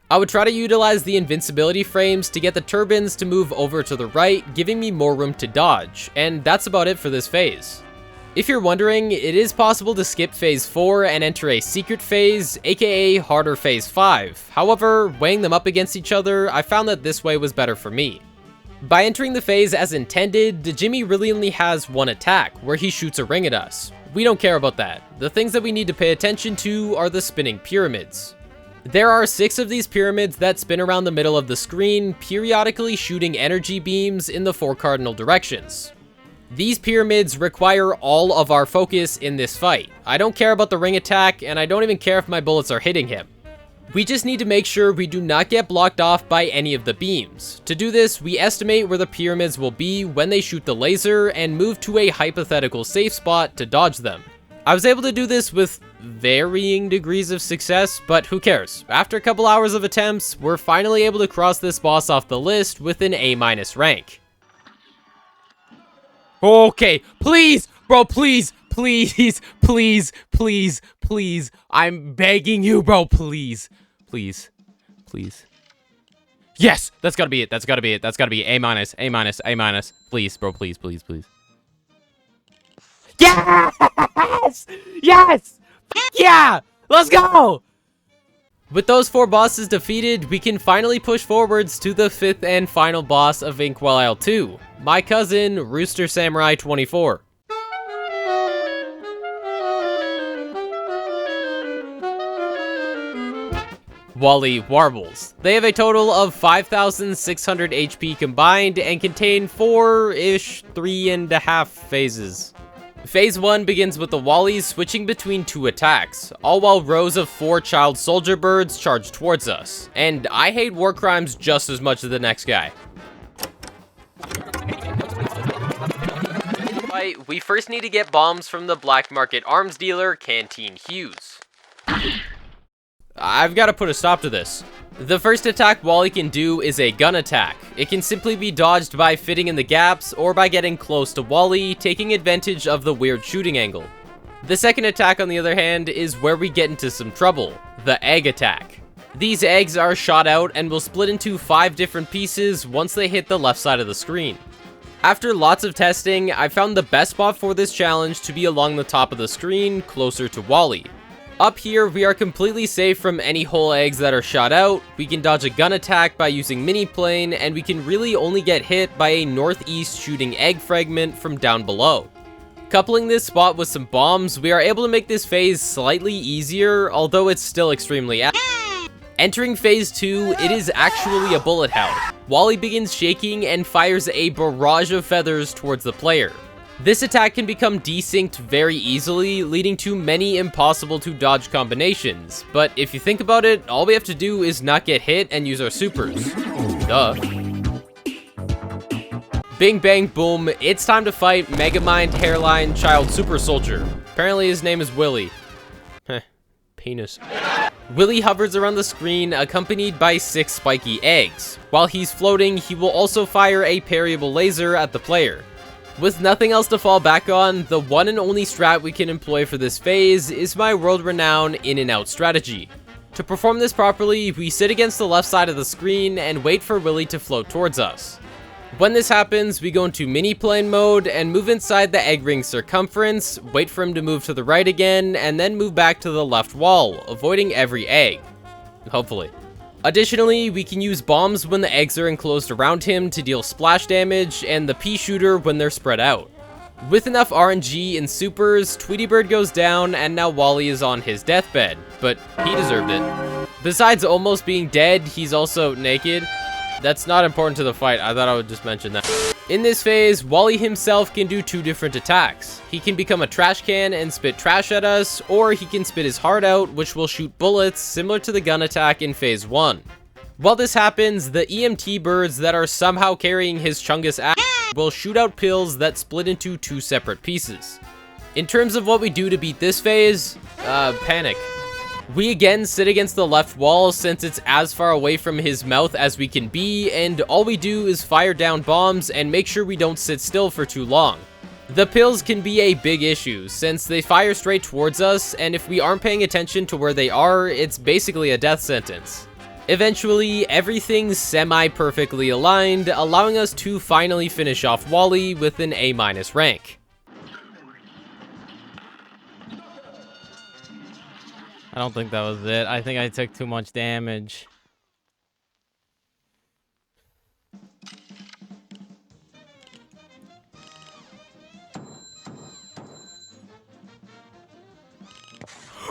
I would try to utilize the invincibility frames to get the turbans to move over to the right, giving me more room to dodge, and that's about it for this phase. If you're wondering, it is possible to skip phase 4 and enter a secret phase, aka harder phase 5. However, weighing them up against each other, I found that this way was better for me. By entering the phase as intended, Djimmi really only has 1 attack, where he shoots a ring at us. We don't care about that. The things that we need to pay attention to are the spinning pyramids. There are 6 of these pyramids that spin around the middle of the screen, periodically shooting energy beams in the 4 cardinal directions. These pyramids require all of our focus in this fight. I don't care about the ring attack, and I don't even care if my bullets are hitting him. We just need to make sure we do not get blocked off by any of the beams. To do this, we estimate where the pyramids will be when they shoot the laser and move to a hypothetical safe spot to dodge them. I was able to do this with varying degrees of success, but who cares? After a couple hours of attempts, we're finally able to cross this boss off the list with an A- rank. Okay, please, bro, please, please, please, please, please. I'm begging you, bro, please, please, Please. Yes! That's gotta be it. That's gotta be it. That's gotta be A minus, A minus, A minus. Please, bro. Please, please, please. Yes! Yes! Yeah! Let's go! With those 4 bosses defeated, we can finally push forwards to the 5th and final boss of Inkwell Isle 2, my cousin, Rooster Samurai 24. Wally Warbles. They have a total of 5,600 HP combined and contain 4-ish, 3.5 phases. Phase 1 begins with the Wallies switching between 2 attacks, all while rows of 4 child soldier birds charge towards us. And I hate war crimes just as much as the next guy. Right, we first need to get bombs from the black market arms dealer, Canteen Hughes. I've got to put a stop to this. The first attack Wally can do is a gun attack. It can simply be dodged by fitting in the gaps or by getting close to Wally, taking advantage of the weird shooting angle. The second attack, on the other hand, is where we get into some trouble, the egg attack. These eggs are shot out and will split into 5 different pieces once they hit the left side of the screen. After lots of testing, I found the best spot for this challenge to be along the top of the screen, closer to Wally. Up here, we are completely safe from any whole eggs that are shot out, we can dodge a gun attack by using mini plane, and we can really only get hit by a northeast shooting egg fragment from down below. Coupling this spot with some bombs, we are able to make this phase slightly easier, although it's still extremely Entering phase 2, it is actually a bullet hell. Wally begins shaking and fires a barrage of feathers towards the player. This attack can become desynced very easily, leading to many impossible to dodge combinations, but if you think about it, all we have to do is not get hit and use our supers. Duh. Bing bang boom, it's time to fight Megamind Hairline Child Super Soldier. Apparently his name is Willy. Heh, penis. Willy hovers around the screen accompanied by 6 spiky eggs. While he's floating, he will also fire a parryable laser at the player. With nothing else to fall back on, the one and only strat we can employ for this phase is my world-renowned in-and-out strategy. To perform this properly, we sit against the left side of the screen and wait for Willy to float towards us. When this happens, we go into mini-plane mode and move inside the egg ring circumference, wait for him to move to the right again, and then move back to the left wall, avoiding every egg. Hopefully. Additionally, we can use bombs when the eggs are enclosed around him to deal splash damage, and the pea shooter when they're spread out. With enough RNG and supers, Tweety Bird goes down, and now Wally is on his deathbed, but he deserved it. Besides almost being dead, he's also naked. That's not important to the fight, I thought I would just mention that. In this phase, Wally himself can do 2 different attacks. He can become a trash can and spit trash at us, or he can spit his heart out, which will shoot bullets similar to the gun attack in phase 1. While this happens, the EMT birds that are somehow carrying his chungus ass will shoot out pills that split into 2 separate pieces. In terms of what we do to beat this phase, panic. We again sit against the left wall since it's as far away from his mouth as we can be, and all we do is fire down bombs and make sure we don't sit still for too long. The pills can be a big issue since they fire straight towards us, and if we aren't paying attention to where they are, it's basically a death sentence. Eventually, everything's semi-perfectly aligned, allowing us to finally finish off Wally with an A- rank. I don't think that was it. I think I took too much damage.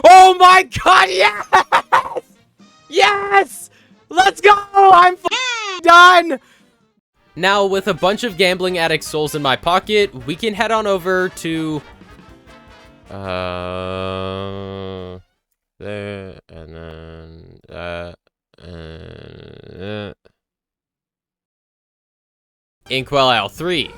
Oh my god, yes! Yes! Let's go! I'm done! Now, with a bunch of gambling addict souls in my pocket, we can head on over to... there, and then that, and Inkwell Isle 3.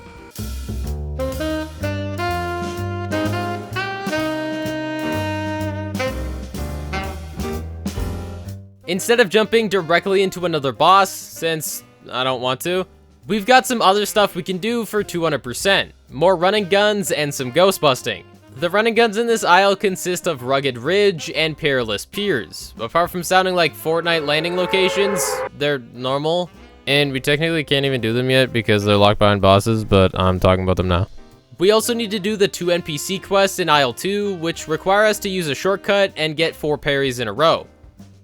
Instead of jumping directly into another boss, since I don't want to, we've got some other stuff we can do for 200%. More running guns and some ghost busting. The running guns in this aisle consist of Rugged Ridge and Perilous Piers. Apart from sounding like Fortnite landing locations, they're normal. And we technically can't even do them yet because they're locked behind bosses, but I'm talking about them now. We also need to do the 2 NPC quests in Isle 2, which require us to use a shortcut and get 4 parries in a row.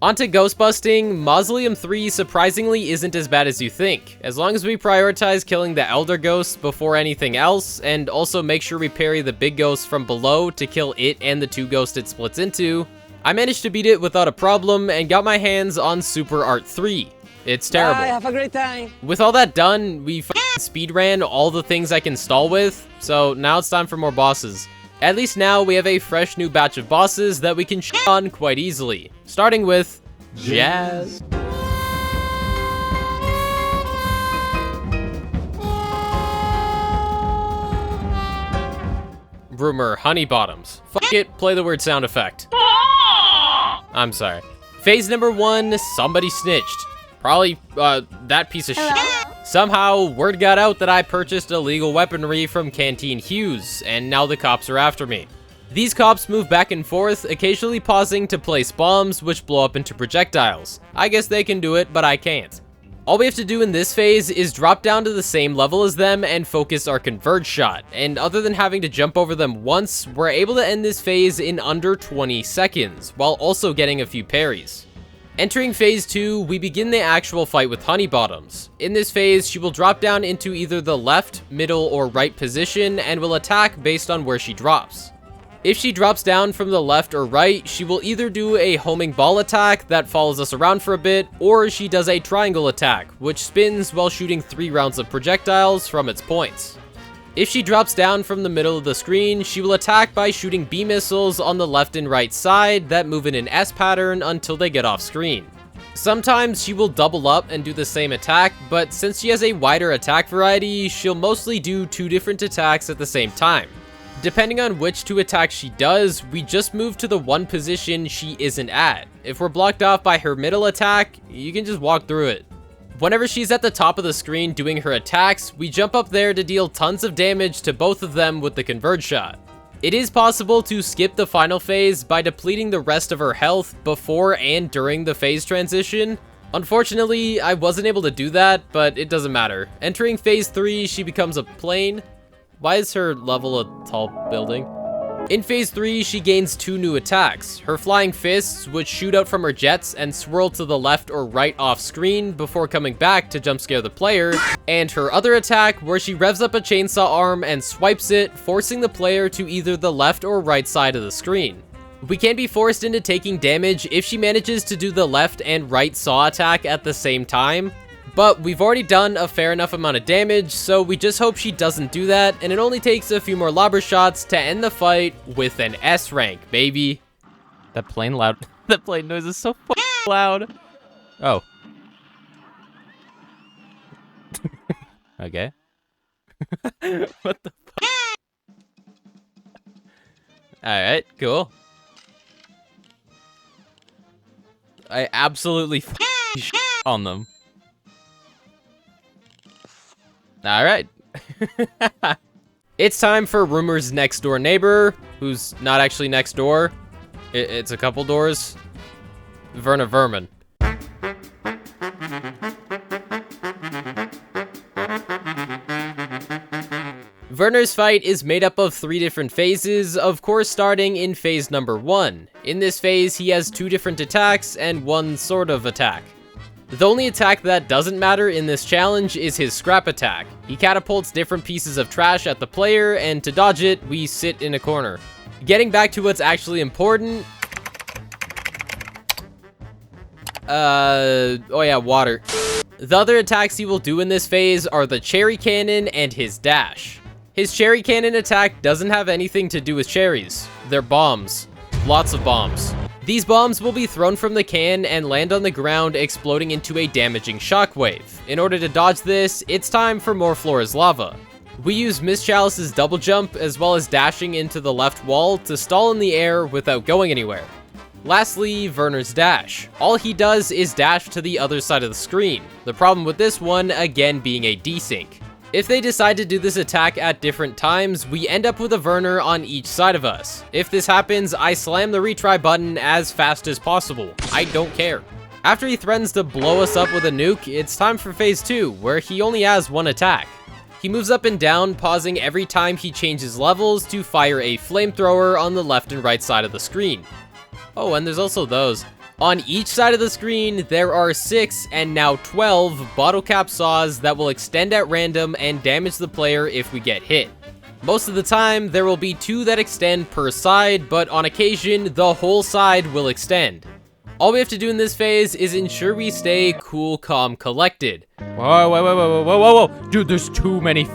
Onto ghost busting, Mausoleum 3 surprisingly isn't as bad as you think, as long as we prioritize killing the elder ghosts before anything else, and also make sure we parry the big ghost from below to kill it and the 2 ghosts it splits into. I managed to beat it without a problem and got my hands on Super Art 3. It's terrible. Bye, have a great time. With all that done, we speedran all the things I can stall with, so now it's time for more bosses. At least now we have a fresh new batch of bosses that we can shit on quite easily. Starting with Jazz. Rumor Honeybottoms. Fuck it, play the word sound effect. I'm sorry. Phase number 1, somebody snitched. Probably, that piece of shit. Somehow, word got out that I purchased illegal weaponry from Canteen Hughes, and now the cops are after me. These cops move back and forth, occasionally pausing to place bombs, which blow up into projectiles. I guess they can do it, but I can't. All we have to do in this phase is drop down to the same level as them and focus our converge shot, and other than having to jump over them once, we're able to end this phase in under 20 seconds, while also getting a few parries. Entering phase 2, we begin the actual fight with Honeybottoms. In this phase, she will drop down into either the left, middle, or right position and will attack based on where she drops. If she drops down from the left or right, she will either do a homing ball attack that follows us around for a bit, or she does a triangle attack, which spins while shooting 3 rounds of projectiles from its points. If she drops down from the middle of the screen, she will attack by shooting B missiles on the left and right side that move in an S pattern until they get off screen. Sometimes she will double up and do the same attack, but since she has a wider attack variety, she'll mostly do 2 different attacks at the same time. Depending on which 2 attacks she does, we just move to the one position she isn't at. If we're blocked off by her middle attack, you can just walk through it. Whenever she's at the top of the screen doing her attacks, we jump up there to deal tons of damage to both of them with the converge shot. It is possible to skip the final phase by depleting the rest of her health before and during the phase transition. Unfortunately, I wasn't able to do that, but it doesn't matter. Entering phase 3, she becomes a plane. Why is her level a tall building? In phase 3, she gains 2 new attacks. Her flying fists, which shoot out from her jets and swirl to the left or right off screen before coming back to jump scare the player, and her other attack, where she revs up a chainsaw arm and swipes it, forcing the player to either the left or right side of the screen. We can be forced into taking damage if she manages to do the left and right saw attack at the same time, but we've already done a fair enough amount of damage, so we just hope she doesn't do that, and it only takes a few more lobber shots to end the fight with an S rank, baby. That plane loud. That plane noise is so fucking loud. Oh. Okay. What the fuck? Alright, cool. I absolutely shit on them. Alright. It's time for Rumor's next door neighbor, who's not actually next door. It's a couple doors. Werner Werman. Werner's fight is made up of 3 different phases, of course starting in phase number 1. In this phase, he has 2 different attacks and 1 sort of attack. The only attack that doesn't matter in this challenge is his scrap attack. He catapults different pieces of trash at the player, and to dodge it, we sit in a corner. Getting back to what's actually important... oh yeah, water. The other attacks he will do in this phase are the cherry cannon and his dash. His cherry cannon attack doesn't have anything to do with cherries. They're bombs. Lots of bombs. These bombs will be thrown from the can and land on the ground, exploding into a damaging shockwave. In order to dodge this, it's time for more Flora's lava. We use Miss Chalice's double jump as well as dashing into the left wall to stall in the air without going anywhere. Lastly, Werner's dash. All he does is dash to the other side of the screen. The problem with this one, again, being a desync. If they decide to do this attack at different times, we end up with a Werner on each side of us. If this happens, I slam the retry button as fast as possible. I don't care. After he threatens to blow us up with a nuke, it's time for phase 2, where he only has one attack. He moves up and down, pausing every time he changes levels to fire a flamethrower on the left and right side of the screen. Oh, and there's also those. On each side of the screen, there are 6 and now 12 bottle cap saws that will extend at random and damage the player if we get hit. Most of the time, there will be 2 that extend per side, but on occasion, the whole side will extend. All we have to do in this phase is ensure we stay cool, calm, collected. Whoa. Dude, there's too many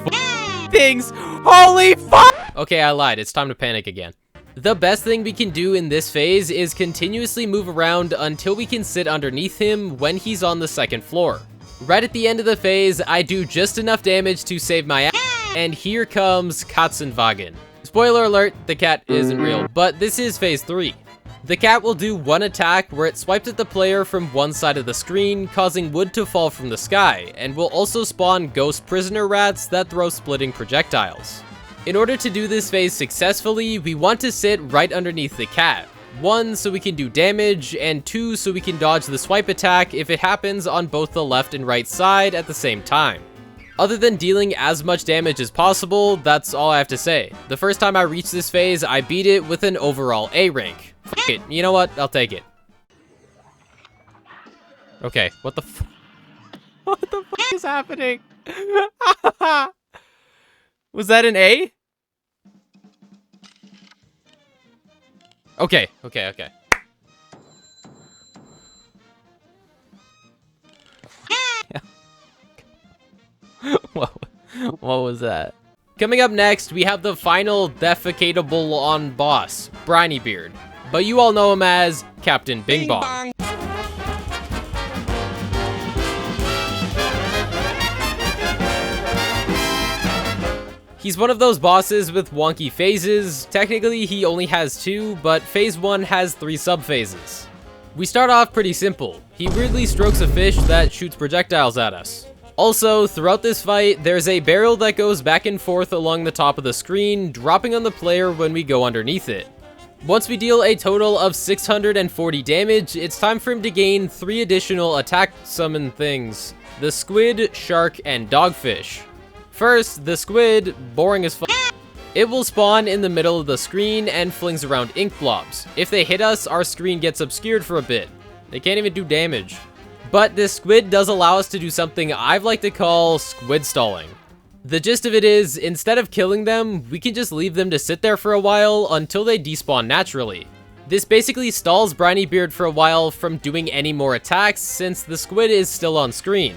things. Holy fuck! Okay, I lied. It's time to panic again. The best thing we can do in this phase is continuously move around until we can sit underneath him when he's on the second floor. Right at the end of the phase, I do just enough damage to save my ass, and here comes Katzenwagen. Spoiler alert, the cat isn't real, but this is phase 3. The cat will do one attack where it swipes at the player from one side of the screen, causing wood to fall from the sky, and will also spawn ghost prisoner rats that throw splitting projectiles. In order to do this phase successfully, we want to sit right underneath the cat. 1, so we can do damage, and 2, so we can dodge the swipe attack if it happens on both the left and right side at the same time. Other than dealing as much damage as possible, that's all I have to say. The first time I reached this phase, I beat it with an overall A rank. Fuck it, you know what? I'll take it. Okay, what the fuck is happening? Was that an A? Okay. What was that? Coming up next, we have the final defecatable on boss, Brineybeard. But you all know him as Captain Bing Bong. He's one of those bosses with wonky phases. Technically, he only has 2, but phase 1 has 3 sub-phases. We start off pretty simple. He weirdly strokes a fish that shoots projectiles at us. Also, throughout this fight, there's a barrel that goes back and forth along the top of the screen, dropping on the player when we go underneath it. Once we deal a total of 640 damage, it's time for him to gain 3 additional attack summon things: the squid, shark, and dogfish. First, the squid, boring as fuck. It will spawn in the middle of the screen and flings around ink blobs. If they hit us, our screen gets obscured for a bit. They can't even do damage. But this squid does allow us to do something I've liked to call squid stalling. The gist of it is, instead of killing them, we can just leave them to sit there for a while until they despawn naturally. This basically stalls Brineybeard for a while from doing any more attacks since the squid is still on screen.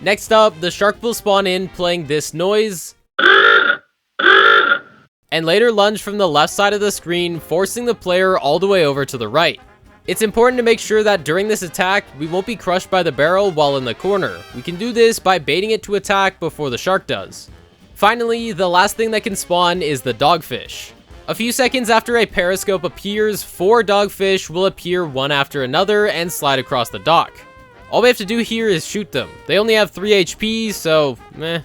Next up, the shark will spawn in playing this noise, and later lunge from the left side of the screen, forcing the player all the way over to the right. It's important to make sure that during this attack, we won't be crushed by the barrel while in the corner. We can do this by baiting it to attack before the shark does. Finally, the last thing that can spawn is the dogfish. A few seconds after a periscope appears, 4 dogfish will appear one after another and slide across the dock. All we have to do here is shoot them. They only have 3 HP, so meh.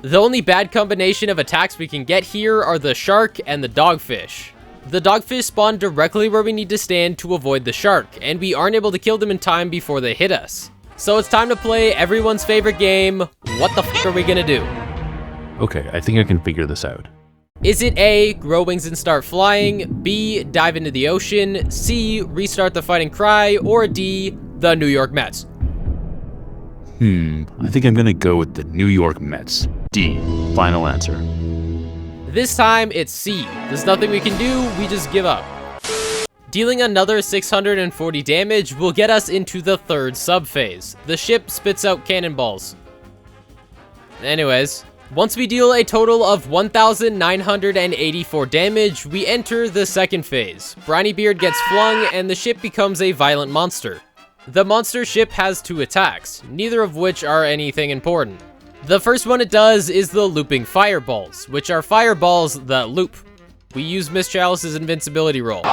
The only bad combination of attacks we can get here are the shark and the dogfish. The dogfish spawn directly where we need to stand to avoid the shark, and we aren't able to kill them in time before they hit us. So it's time to play everyone's favorite game, what the f*** are we gonna do? Okay, I think I can figure this out. Is it A, grow wings and start flying, B, dive into the ocean, C, restart the fighting cry, or D, the New York Mets? I think I'm gonna go with the New York Mets. D, final answer. This time, it's C. There's nothing we can do, we just give up. Dealing another 640 damage will get us into the 3rd sub-phase. The ship spits out cannonballs. Anyways, once we deal a total of 1,984 damage, we enter the 2nd phase. Brineybeard gets flung, and the ship becomes a violent monster. The monster ship has 2 attacks, neither of which are anything important. The first one it does is the looping fireballs, which are fireballs that loop. We use Miss Chalice's invincibility roll.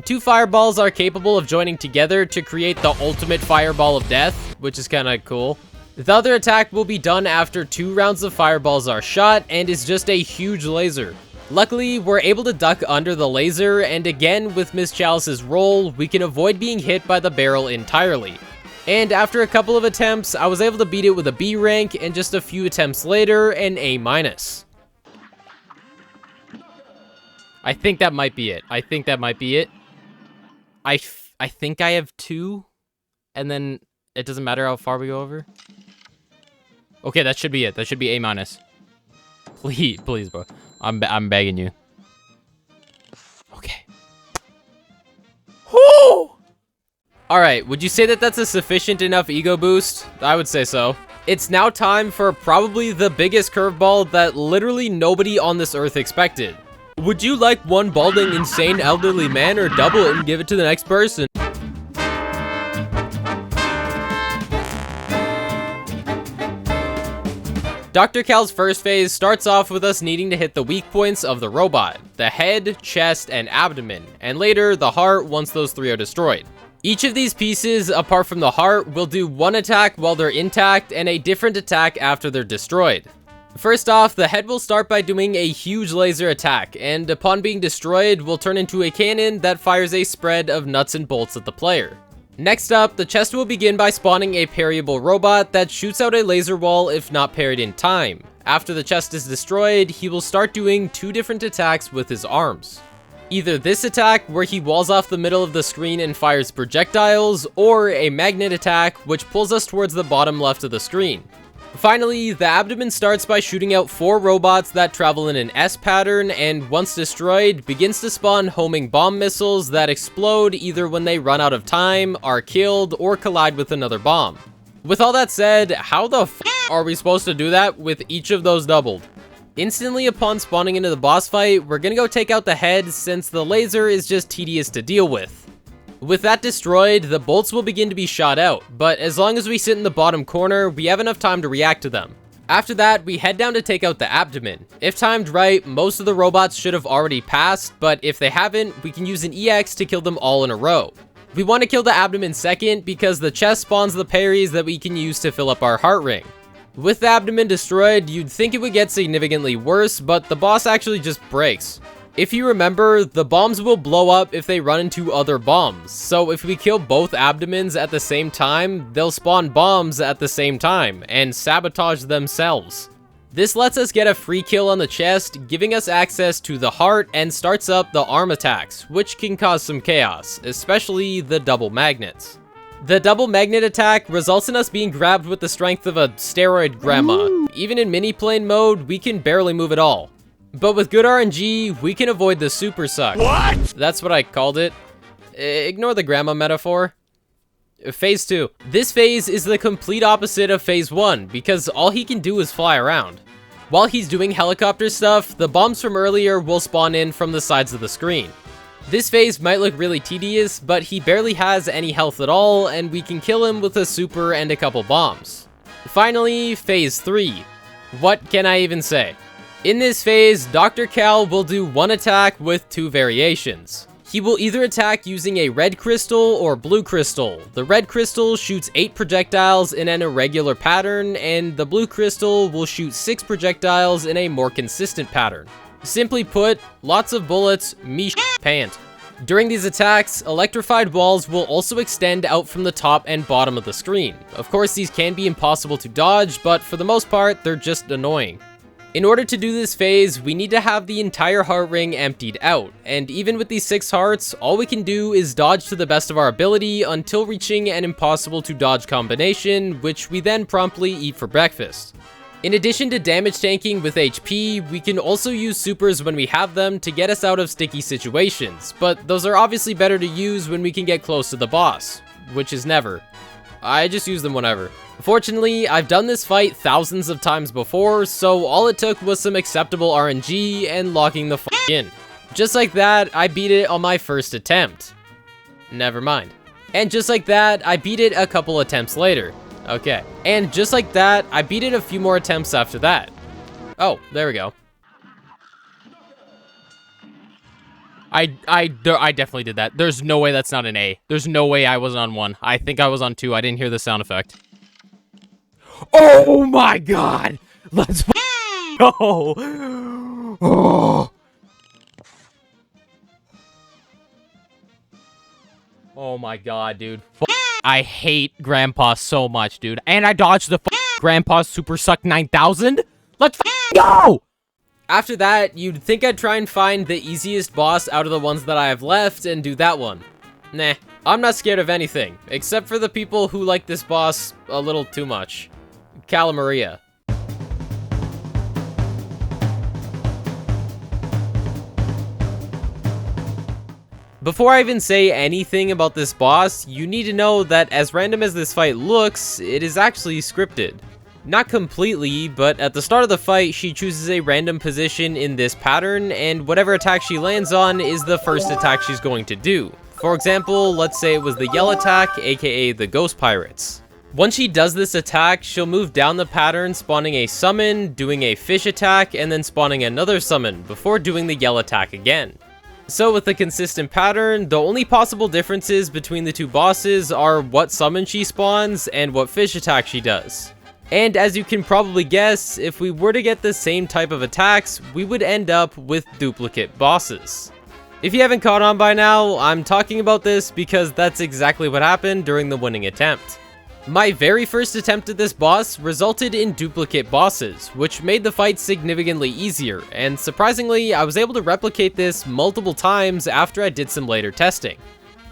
2 fireballs are capable of joining together to create the ultimate fireball of death, which is kinda cool. The other attack will be done after 2 rounds of fireballs are shot and is just a huge laser. Luckily, we're able to duck under the laser, and again with Miss Chalice's roll, we can avoid being hit by the barrel entirely. And after a couple of attempts, I was able to beat it with a B rank, and just a few attempts later, an A-. I think that might be it. I think I think I have 2, and then it doesn't matter how far we go over. Okay, that should be it. That should be A-. Please, bro. I'm begging you. Okay. Whoo! Alright, would you say that that's a sufficient enough ego boost? I would say so. It's now time for probably the biggest curveball that literally nobody on this earth expected. Would you like one balding, insane elderly man, or double it and give it to the next person? Dr. Kahl's first phase starts off with us needing to hit the weak points of the robot, the head, chest, and abdomen, and later the heart once those 3 are destroyed. Each of these pieces, apart from the heart, will do 1 attack while they're intact and a different attack after they're destroyed. First off, the head will start by doing a huge laser attack, and upon being destroyed, will turn into a cannon that fires a spread of nuts and bolts at the player. Next up, the chest will begin by spawning a parryable robot that shoots out a laser wall if not parried in time. After the chest is destroyed, he will start doing 2 different attacks with his arms. Either this attack, where he walls off the middle of the screen and fires projectiles, or a magnet attack, which pulls us towards the bottom left of the screen. Finally, the abdomen starts by shooting out 4 robots that travel in an S pattern, and once destroyed, begins to spawn homing bomb missiles that explode either when they run out of time, are killed, or collide with another bomb. With all that said, how the f are we supposed to do that with each of those doubled? Instantly upon spawning into the boss fight, we're gonna go take out the head since the laser is just tedious to deal with. With that destroyed, the bolts will begin to be shot out, but as long as we sit in the bottom corner, we have enough time to react to them. After that, we head down to take out the abdomen. If timed right, most of the robots should have already passed, but if they haven't, we can use an EX to kill them all in a row. We want to kill the abdomen second because the chest spawns the parries that we can use to fill up our heart ring. With the abdomen destroyed, you'd think it would get significantly worse, but the boss actually just breaks. If you remember, the bombs will blow up if they run into other bombs, so if we kill both abdomens at the same time, they'll spawn bombs at the same time, and sabotage themselves. This lets us get a free kill on the chest, giving us access to the heart, and starts up the arm attacks, which can cause some chaos, especially the double magnets. The double magnet attack results in us being grabbed with the strength of a steroid grandma. Even in mini-plane mode, we can barely move at all. But with good RNG, we can avoid the super suck. What? That's what I called it. Ignore the grandma metaphor. Phase 2. This phase is the complete opposite of Phase 1, because all he can do is fly around. While he's doing helicopter stuff, the bombs from earlier will spawn in from the sides of the screen. This phase might look really tedious, but he barely has any health at all, and we can kill him with a super and a couple bombs. Finally, Phase 3. What can I even say? In this phase, Dr. Kahl will do 1 attack with 2 variations. He will either attack using a red crystal or blue crystal. The red crystal shoots 8 projectiles in an irregular pattern, and the blue crystal will shoot 6 projectiles in a more consistent pattern. Simply put, lots of bullets, me pant. During these attacks, electrified walls will also extend out from the top and bottom of the screen. Of course, these can be impossible to dodge, but for the most part, they're just annoying. In order to do this phase, we need to have the entire heart ring emptied out, and even with these 6 hearts, all we can do is dodge to the best of our ability until reaching an impossible to dodge combination, which we then promptly eat for breakfast. In addition to damage tanking with HP, we can also use supers when we have them to get us out of sticky situations, but those are obviously better to use when we can get close to the boss, which is never. I just use them whenever. Fortunately, I've done this fight thousands of times before, so all it took was some acceptable RNG and locking the f*** in. Just like that, I beat it on my first attempt. Never mind. And just like that, I beat it a couple attempts later. Okay. And just like that, I beat it a few more attempts after that. Oh, there we go. I definitely did that. There's no way that's not an A. There's no way I wasn't on 1. I think I was on 2. I didn't hear the sound effect. Oh my god! Let's go! Oh. Oh my god, dude. I hate Grandpa so much, dude. And I dodged the Grandpa Super Suck 9000? Let's go! After that, you'd think I'd try and find the easiest boss out of the ones that I have left and do that one. Nah, I'm not scared of anything, except for the people who like this boss a little too much. Cala Maria. Before I even say anything about this boss, you need to know that as random as this fight looks, it is actually scripted. Not completely, but at the start of the fight, she chooses a random position in this pattern, and whatever attack she lands on is the first attack she's going to do. For example, let's say it was the Yell attack, aka the Ghost Pirates. Once she does this attack, she'll move down the pattern, spawning a summon, doing a fish attack, and then spawning another summon, before doing the Yell attack again. So with a consistent pattern, the only possible differences between the two bosses are what summon she spawns and what fish attack she does. And as you can probably guess, if we were to get the same type of attacks, we would end up with duplicate bosses. If you haven't caught on by now, I'm talking about this because that's exactly what happened during the winning attempt. My very first attempt at this boss resulted in duplicate bosses, which made the fight significantly easier, and surprisingly, I was able to replicate this multiple times after I did some later testing.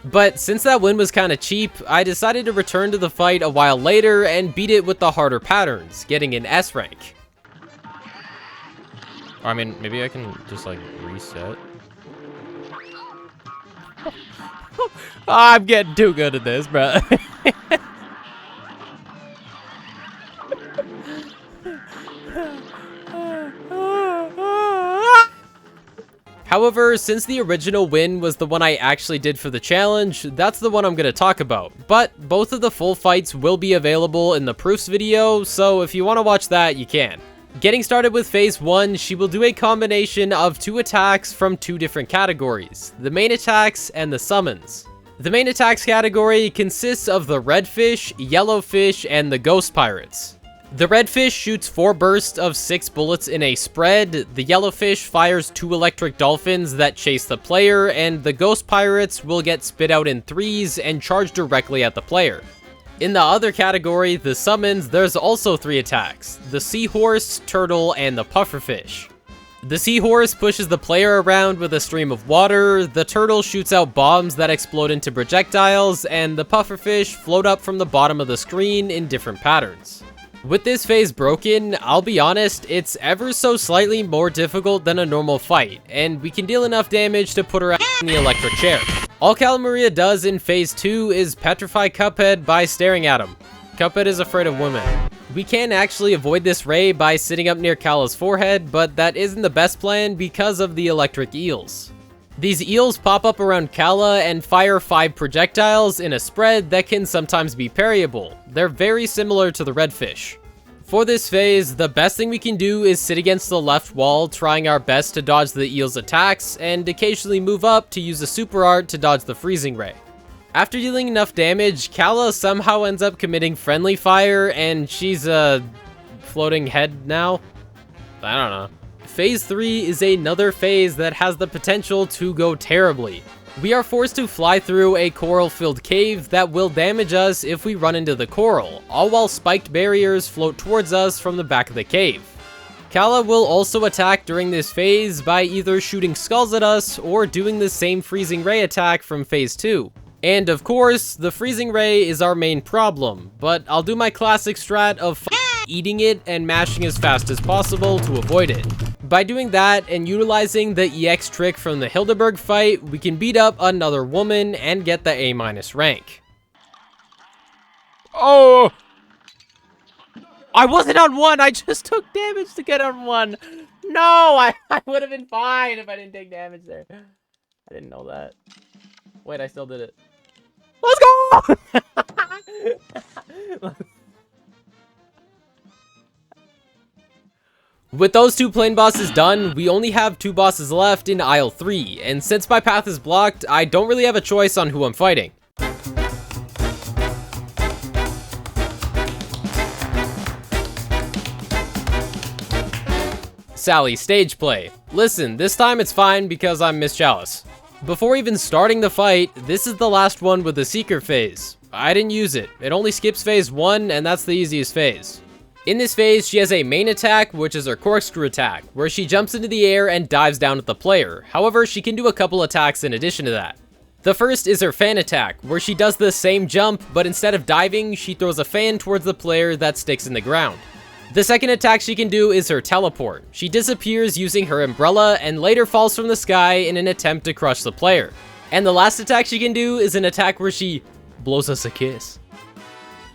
But since that win was kinda cheap, I decided to return to the fight a while later and beat it with the harder patterns, getting an S rank. I mean, maybe I can just like reset. I'm getting too good at this, bro. However, since the original win was the one I actually did for the challenge, that's the one I'm going to talk about. But both of the full fights will be available in the proofs video, so if you want to watch that, you can. Getting started with phase 1, she will do a combination of 2 attacks from 2 different categories, the main attacks and the summons. The main attacks category consists of the red fish, yellow fish, and the ghost pirates. The red fish shoots 4 bursts of 6 bullets in a spread, the yellow fish fires 2 electric dolphins that chase the player, and the ghost pirates will get spit out in 3s and charge directly at the player. In the other category, the summons, there's also 3 attacks, the seahorse, turtle, and the pufferfish. The seahorse pushes the player around with a stream of water, the turtle shoots out bombs that explode into projectiles, and the pufferfish float up from the bottom of the screen in different patterns. With this phase broken, I'll be honest, it's ever so slightly more difficult than a normal fight, and we can deal enough damage to put her ass in the electric chair. All Cala Maria does in phase 2 is petrify Cuphead by staring at him. Cuphead is afraid of women. We can actually avoid this ray by sitting up near Cala's forehead, but that isn't the best plan because of the electric eels. These eels pop up around Cala and fire 5 projectiles in a spread that can sometimes be parryable. They're very similar to the redfish. For this phase, the best thing we can do is sit against the left wall, trying our best to dodge the eel's attacks, and occasionally move up to use the super art to dodge the freezing ray. After dealing enough damage, Cala somehow ends up committing friendly fire, and she's a floating head now? I don't know. Phase 3 is another phase that has the potential to go terribly. We are forced to fly through a coral-filled cave that will damage us if we run into the coral, all while spiked barriers float towards us from the back of the cave. Cala will also attack during this phase by either shooting skulls at us or doing the same freezing ray attack from phase 2. And of course, the freezing ray is our main problem, but I'll do my classic strat of eating it and mashing as fast as possible to avoid it. By doing that and utilizing the EX trick from the Hilda Berg fight, we can beat up another woman and get the A- rank. Oh! I wasn't on 1, I just took damage to get on 1. No, I would have been fine if I didn't take damage there. I didn't know that. Wait, I still did it. Let's go! With those 2 plain bosses done, we only have 2 bosses left in Isle 3, and since my path is blocked, I don't really have a choice on who I'm fighting. Sally, Stageplay. Listen, this time it's fine because I'm Miss Chalice. Before even starting the fight, this is the last one with the secret phase. I didn't use it. It only skips phase 1, and that's the easiest phase. In this phase, she has a main attack, which is her corkscrew attack, where she jumps into the air and dives down at the player. However, she can do a couple attacks in addition to that. The first is her fan attack, where she does the same jump, but instead of diving, she throws a fan towards the player that sticks in the ground. The second attack she can do is her teleport. She disappears using her umbrella and later falls from the sky in an attempt to crush the player. And the last attack she can do is an attack where she blows us a kiss.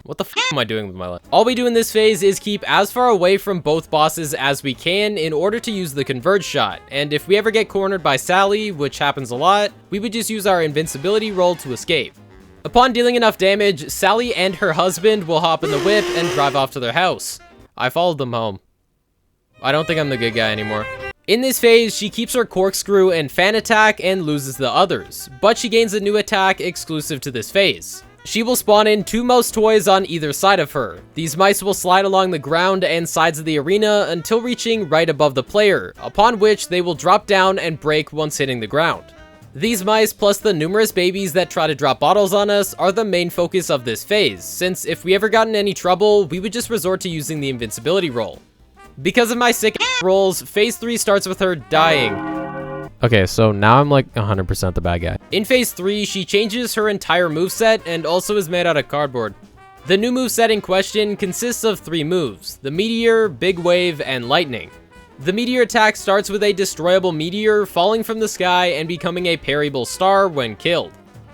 What the f am I doing with my life? All we do in this phase is keep as far away from both bosses as we can in order to use the converge shot, and if we ever get cornered by Sally, which happens a lot, we would just use our invincibility roll to escape. Upon dealing enough damage, Sally and her husband will hop in the whip and drive off to their house. I followed them home. I don't think I'm the good guy anymore. In this phase, she keeps her corkscrew and fan attack and loses the others, but she gains a new attack exclusive to this phase. She will spawn in 2 mouse toys on either side of her. These mice will slide along the ground and sides of the arena until reaching right above the player, upon which they will drop down and break once hitting the ground. These mice, plus the numerous babies that try to drop bottles on us, are the main focus of this phase, since if we ever got in any trouble, we would just resort to using the invincibility roll. Because of my sick rolls, phase 3 starts with her dying. Okay, so now I'm like 100% the bad guy. In phase 3, she changes her entire moveset and also is made out of cardboard. The new moveset in question consists of 3 moves: the Meteor, Big Wave, and Lightning. The Meteor attack starts with a destroyable meteor falling from the sky and becoming a parryable star when killed.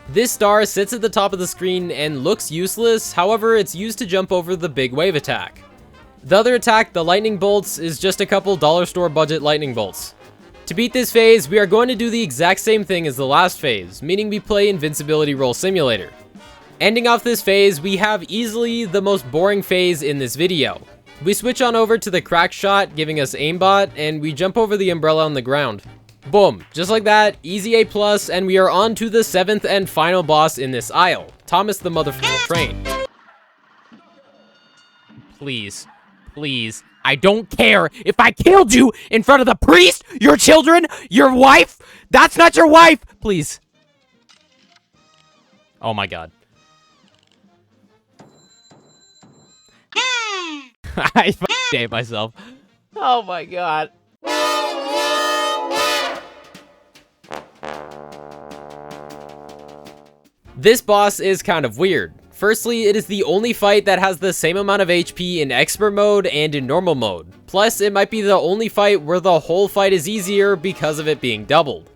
This star sits at the top of the screen and looks useless, however it's used to jump over the Big Wave attack. The other attack, the Lightning Bolts, is just a couple dollar store budget lightning bolts. To beat this phase, we are going to do the exact same thing as the last phase, meaning we play Invincibility Roll Simulator. Ending off this phase, we have easily the most boring phase in this video. We switch on over to the crack shot, giving us aimbot, and we jump over the umbrella on the ground. Boom, just like that, easy A+, and we are on to the 7th and final boss in this isle, Thomas the Motherfucking Train. Please, please. I don't care if I killed you in front of the priest, your children, your wife. That's not your wife. Please. Oh my god. I hate myself. Oh my god. This boss is kind of weird. Firstly, it is the only fight that has the same amount of HP in expert mode and in normal mode. Plus, it might be the only fight where the whole fight is easier because of it being doubled.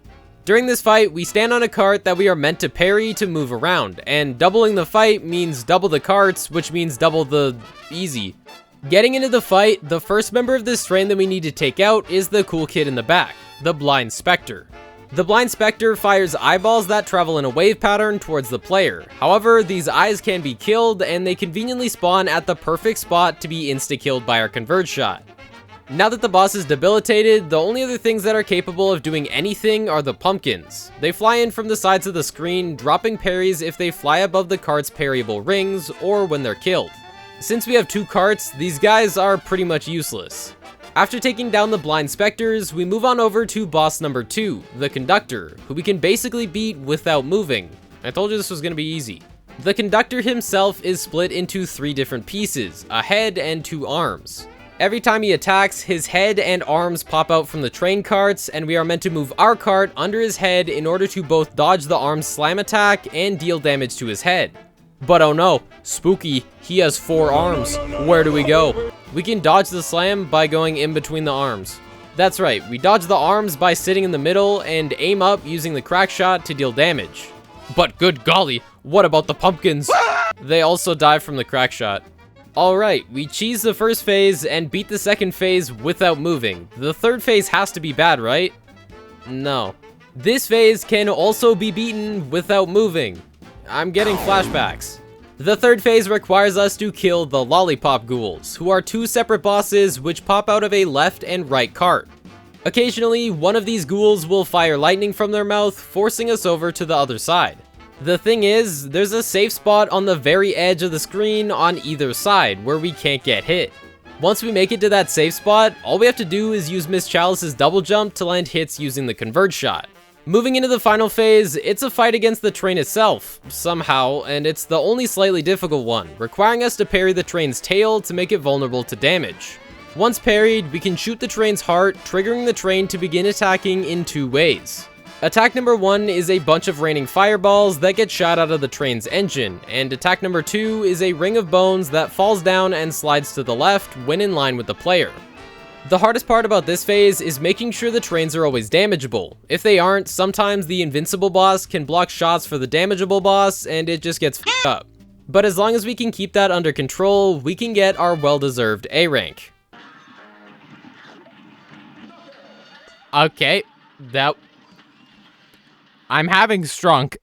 During this fight, we stand on a cart that we are meant to parry to move around, and doubling the fight means double the carts, which means double the easy. Getting into the fight, the first member of this train that we need to take out is the cool kid in the back, the Blind Spectre. The Blind Spectre fires eyeballs that travel in a wave pattern towards the player. However, these eyes can be killed, and they conveniently spawn at the perfect spot to be insta-killed by our converge shot. Now that the boss is debilitated, the only other things that are capable of doing anything are the pumpkins. They fly in from the sides of the screen, dropping parries if they fly above the cart's parryable rings, or when they're killed. Since we have 2 carts, these guys are pretty much useless. After taking down the Blind Spectres, we move on over to boss number 2, the Conductor, who we can basically beat without moving. I told you this was going to be easy. The Conductor himself is split into 3 different pieces, a head and 2 arms. Every time he attacks, his head and arms pop out from the train carts, and we are meant to move our cart under his head in order to both dodge the arm's slam attack and deal damage to his head. But oh no, spooky, he has 4 arms. Where do we go? We can dodge the slam by going in between the arms. That's right, we dodge the arms by sitting in the middle and aim up using the crack shot to deal damage. But good golly, what about the pumpkins? They also die from the crack shot. Alright, we cheese the first phase and beat the second phase without moving. The third phase has to be bad, right? No. This phase can also be beaten without moving. I'm getting flashbacks. The third phase requires us to kill the Lollipop Ghouls, who are 2 separate bosses which pop out of a left and right cart. Occasionally, one of these ghouls will fire lightning from their mouth, forcing us over to the other side. The thing is, there's a safe spot on the very edge of the screen on either side where we can't get hit. Once we make it to that safe spot, all we have to do is use Miss Chalice's double jump to land hits using the convert shot. Moving into the final phase, it's a fight against the train itself, somehow, and it's the only slightly difficult one, requiring us to parry the train's tail to make it vulnerable to damage. Once parried, we can shoot the train's heart, triggering the train to begin attacking in 2 ways. Attack number 1 is a bunch of raining fireballs that get shot out of the train's engine, and attack number 2 is a ring of bones that falls down and slides to the left when in line with the player. The hardest part about this phase is making sure the trains are always damageable. If they aren't, sometimes the invincible boss can block shots for the damageable boss and it just gets f***ed up. But as long as we can keep that under control, we can get our well-deserved A rank. Okay, I'm having strunk.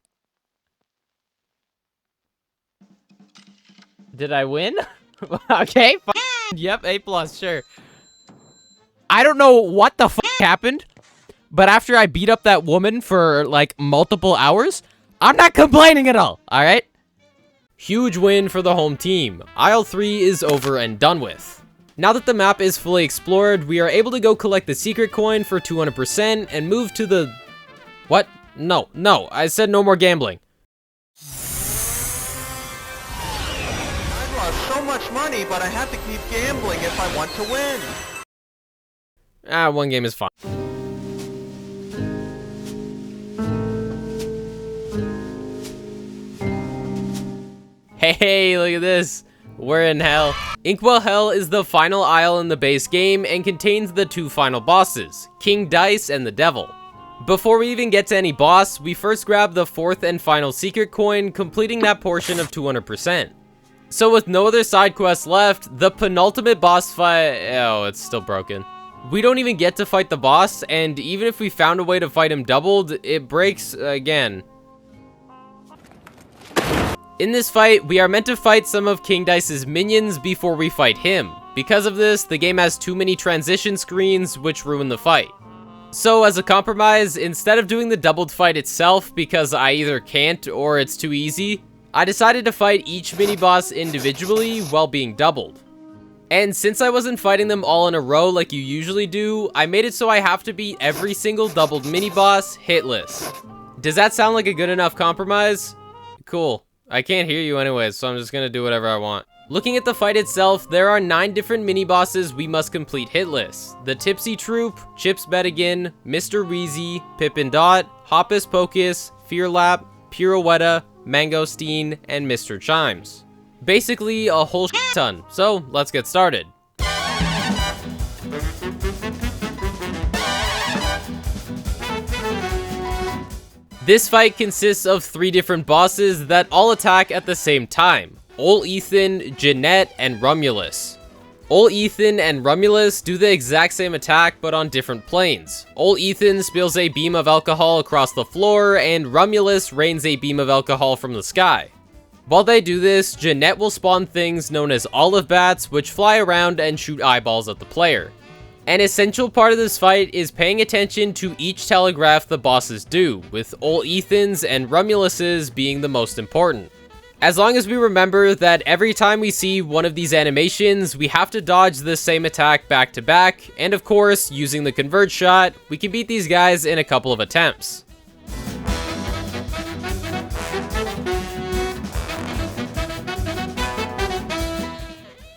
Did I win? Okay, yep, A+, sure. I don't know what the fuck happened, but after I beat up that woman for, like, multiple hours, I'm not complaining at all, alright? Huge win for the home team. Isle 3 is over and done with. Now that the map is fully explored, we are able to go collect the secret coin for 200% and move to the... What? No, I said no more gambling. I've lost so much money, but I have to keep gambling if I want to win. 1 game is fine. Hey, look at this. We're in hell. Inkwell Hell is the final isle in the base game and contains the 2 final bosses, King Dice and the Devil. Before we even get to any boss, we first grab the 4th and final secret coin, completing that portion of 200%. So with no other side quests left, the penultimate boss fight... Oh, it's still broken. We don't even get to fight the boss, and even if we found a way to fight him doubled, it breaks again. In this fight, we are meant to fight some of King Dice's minions before we fight him. Because of this, the game has too many transition screens, which ruin the fight. So as a compromise, instead of doing the doubled fight itself because I either can't or it's too easy, I decided to fight each mini-boss individually while being doubled. And since I wasn't fighting them all in a row like you usually do, I made it so I have to beat every single doubled mini-boss hitless. Does that sound like a good enough compromise? Cool. I can't hear you anyways, so I'm just gonna do whatever I want. Looking at the fight itself, there are 9 different mini-bosses we must complete hitless. The Tipsy Troop, Chips Bettigan, Mr. Wheezy, Pip Dot, Hopus Pocus, Phear Lap, Pirouletta, Mangosteen, and Mr. Chimes. Basically, a whole ton, so let's get started. This fight consists of 3 different bosses that all attack at the same time. Ol Ethan, Jeanette, and Romulus. Ol Ethan and Romulus do the exact same attack but on different planes. Ol Ethan spills a beam of alcohol across the floor and Romulus rains a beam of alcohol from the sky. While they do this, Jeanette will spawn things known as olive bats which fly around and shoot eyeballs at the player. An essential part of this fight is paying attention to each telegraph the bosses do, with Ol Ethan's and Romulus's being the most important. As long as we remember that every time we see one of these animations, we have to dodge the same attack back to back, and of course, using the convert shot, we can beat these guys in a couple of attempts.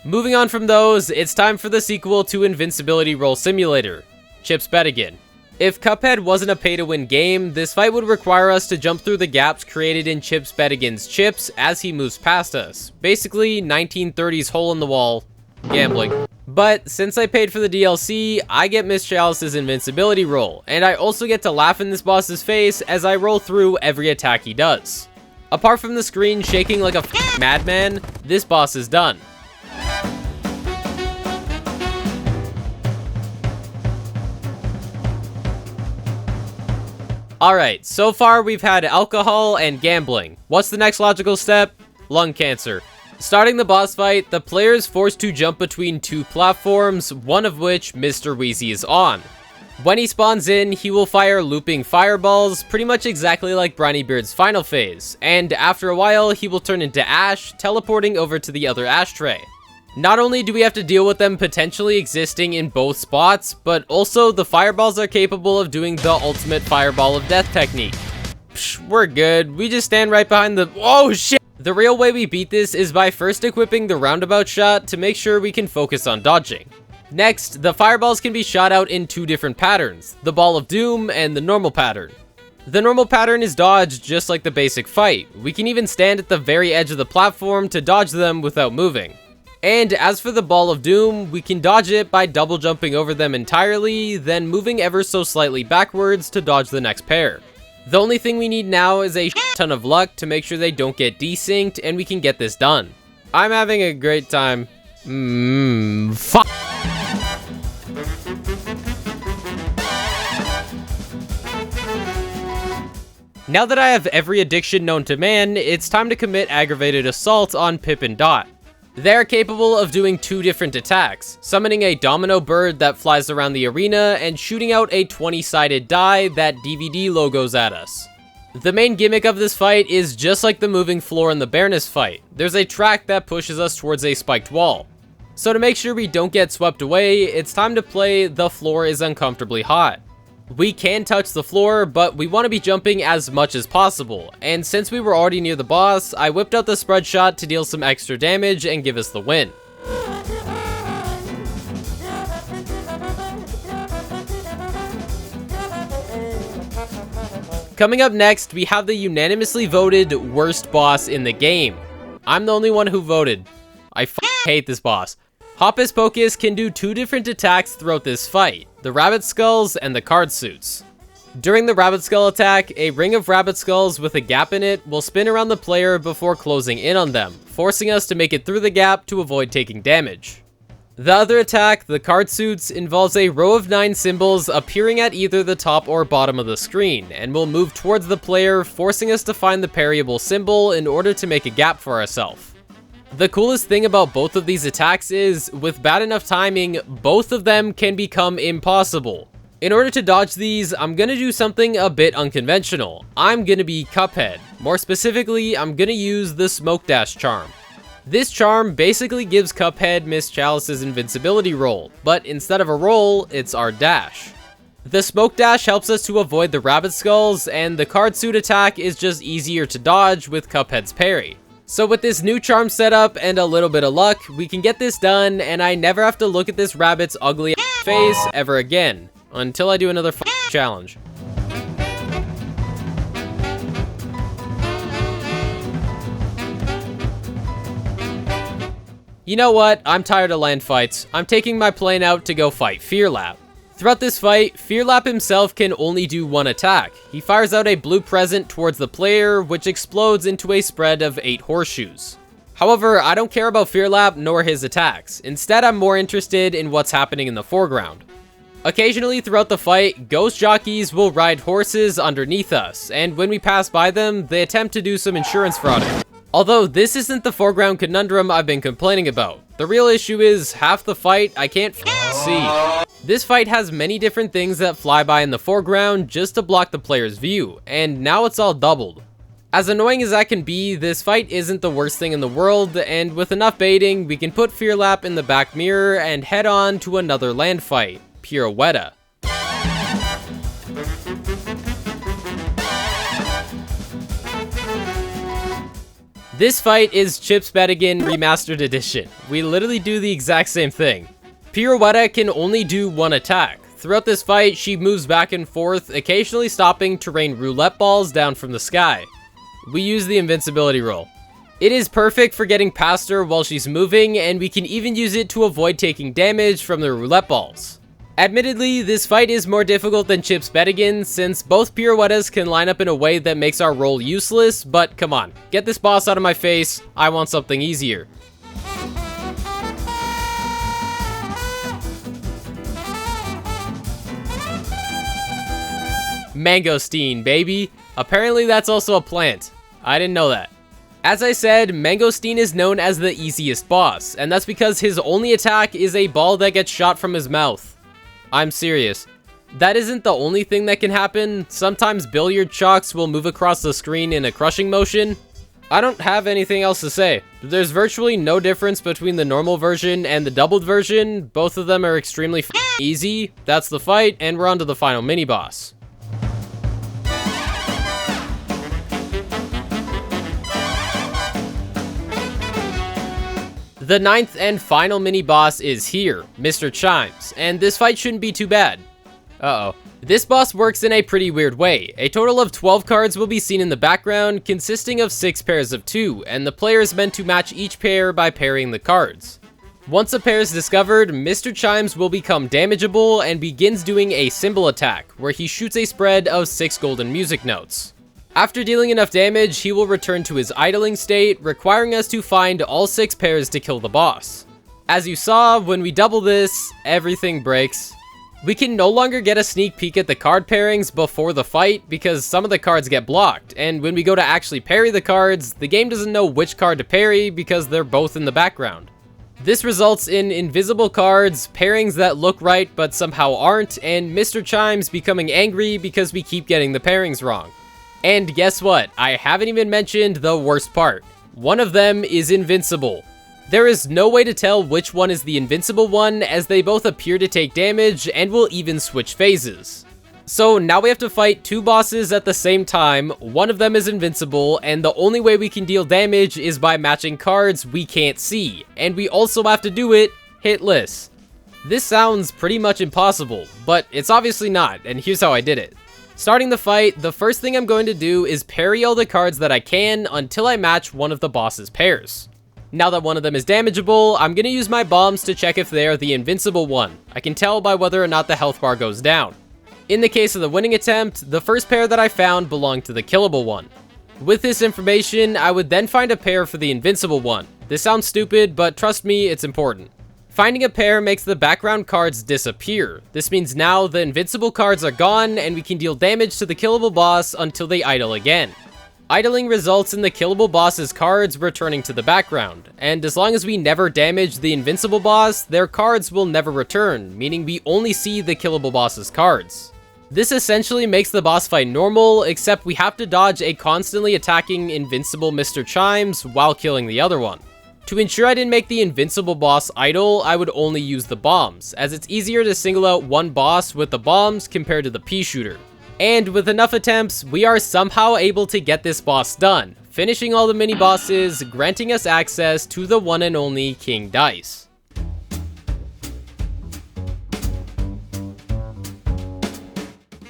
Moving on from those, it's time for the sequel to Invincibility Roll Simulator, Chips Bettigan. If Cuphead wasn't a pay-to-win game, this fight would require us to jump through the gaps created in Chips Bettigan's chips as he moves past us. Basically, 1930s hole-in-the-wall gambling. But since I paid for the DLC, I get Miss Chalice's invincibility roll, and I also get to laugh in this boss's face as I roll through every attack he does. Apart from the screen shaking like a madman, this boss is done. Alright, so far we've had alcohol and gambling. What's the next logical step? Lung cancer. Starting the boss fight, the player is forced to jump between 2 platforms, one of which Mr. Wheezy is on. When he spawns in, he will fire looping fireballs, pretty much exactly like Brineybeard's final phase, and after a while, he will turn into ash, teleporting over to the other ashtray. Not only do we have to deal with them potentially existing in both spots, but also the fireballs are capable of doing the ultimate fireball of death technique. Psh, we're good. We just stand right behind the— oh shit! The real way we beat this is by first equipping the roundabout shot to make sure we can focus on dodging. Next, the fireballs can be shot out in two different patterns, the Ball of Doom and the normal pattern. The normal pattern is dodged just like the basic fight. We can even stand at the very edge of the platform to dodge them without moving. And as for the Ball of Doom, we can dodge it by double jumping over them entirely, then moving ever so slightly backwards to dodge the next pair. The only thing we need now is a ton of luck to make sure they don't get desynced, and we can get this done. I'm having a great time. Fuck. Now that I have every addiction known to man, it's time to commit aggravated assault on Pip and Dot. They're capable of doing two different attacks, summoning a domino bird that flies around the arena and shooting out a 20-sided die that DVD logos at us. The main gimmick of this fight is just like the moving floor in the Baroness fight. There's a track that pushes us towards a spiked wall. So to make sure we don't get swept away, it's time to play The Floor is Uncomfortably Hot. We can touch the floor, but we want to be jumping as much as possible, and since we were already near the boss, I whipped out the spread shot to deal some extra damage and give us the win. Coming up next, we have the unanimously voted worst boss in the game. I'm the only one who voted. I hate this boss. Hopus Pocus can do two different attacks throughout this fight, the rabbit skulls and the card suits. During the rabbit skull attack, a ring of rabbit skulls with a gap in it will spin around the player before closing in on them, forcing us to make it through the gap to avoid taking damage. The other attack, the card suits, involves a row of 9 symbols appearing at either the top or bottom of the screen, and will move towards the player, forcing us to find the parryable symbol in order to make a gap for ourselves. The coolest thing about both of these attacks is, with bad enough timing, both of them can become impossible. In order to dodge these, I'm gonna do something a bit unconventional. I'm gonna be Cuphead. More specifically, I'm gonna use the Smoke Dash charm. This charm basically gives Cuphead Miss Chalice's invincibility roll, but instead of a roll, it's our dash. The Smoke Dash helps us to avoid the rabbit skulls, and the card suit attack is just easier to dodge with Cuphead's parry. So with this new charm setup and a little bit of luck, we can get this done, and I never have to look at this rabbit's ugly face ever again, until I do another challenge. You know what? I'm tired of land fights. I'm taking my plane out to go fight Phear Lap. Throughout this fight, Phear Lap himself can only do one attack. He fires out a blue present towards the player, which explodes into a spread of 8 horseshoes. However, I don't care about Phear Lap nor his attacks. Instead, I'm more interested in what's happening in the foreground. Occasionally throughout the fight, ghost jockeys will ride horses underneath us, and when we pass by them, they attempt to do some insurance frauding. Although this isn't the foreground conundrum I've been complaining about. The real issue is, half the fight I can't see. This fight has many different things that fly by in the foreground just to block the player's view, and now it's all doubled. As annoying as that can be, this fight isn't the worst thing in the world, and with enough baiting, we can put Phear Lap in the back mirror and head on to another land fight, Pirouletta. This fight is Chip's Bettigan Remastered Edition. We literally do the exact same thing. Pirouletta can only do one attack. Throughout this fight, she moves back and forth, occasionally stopping to rain roulette balls down from the sky. We use the invincibility roll. It is perfect for getting past her while she's moving, and we can even use it to avoid taking damage from the roulette balls. Admittedly, this fight is more difficult than Chip's Bettigan, since both Pirouettas can line up in a way that makes our roll useless, but come on, get this boss out of my face, I want something easier. Mangosteen, baby. Apparently that's also a plant. I didn't know that. As I said, Mangosteen is known as the easiest boss, and that's because his only attack is a ball that gets shot from his mouth. I'm serious. That isn't the only thing that can happen. Sometimes billiard chalks will move across the screen in a crushing motion. I don't have anything else to say. There's virtually no difference between the normal version and the doubled version. Both of them are extremely easy. That's the fight, and we're on to the final mini-boss. The 9th and final mini-boss is here, Mr. Chimes, and this fight shouldn't be too bad. Uh-oh. This boss works in a pretty weird way. A total of 12 cards will be seen in the background, consisting of 6 pairs of 2, and the player is meant to match each pair by pairing the cards. Once a pair is discovered, Mr. Chimes will become damageable and begins doing a symbol attack, where he shoots a spread of 6 golden music notes. After dealing enough damage, he will return to his idling state, requiring us to find all 6 pairs to kill the boss. As you saw, when we double this, everything breaks. We can no longer get a sneak peek at the card pairings before the fight because some of the cards get blocked, and when we go to actually parry the cards, the game doesn't know which card to parry because they're both in the background. This results in invisible cards, pairings that look right but somehow aren't, and Mr. Chimes becoming angry because we keep getting the pairings wrong. And guess what? I haven't even mentioned the worst part. One of them is invincible. There is no way to tell which one is the invincible one, as they both appear to take damage and will even switch phases. So now we have to fight 2 bosses at the same time, one of them is invincible, and the only way we can deal damage is by matching cards we can't see, and we also have to do it hitless. This sounds pretty much impossible, but it's obviously not, and here's how I did it. Starting the fight, the first thing I'm going to do is parry all the cards that I can until I match one of the boss's pairs. Now that one of them is damageable, I'm going to use my bombs to check if they are the invincible one. I can tell by whether or not the health bar goes down. In the case of the winning attempt, the first pair that I found belonged to the killable one. With this information, I would then find a pair for the invincible one. This sounds stupid, but trust me, it's important. Finding a pair makes the background cards disappear. This means now the invincible cards are gone, and we can deal damage to the killable boss until they idle again. Idling results in the killable boss's cards returning to the background, and as long as we never damage the invincible boss, their cards will never return, meaning we only see the killable boss's cards. This essentially makes the boss fight normal, except we have to dodge a constantly attacking invincible Mr. Chimes while killing the other one. To ensure I didn't make the invincible boss idle, I would only use the bombs, as it's easier to single out one boss with the bombs compared to the pea shooter. And with enough attempts, we are somehow able to get this boss done, finishing all the mini-bosses, granting us access to the one and only King Dice.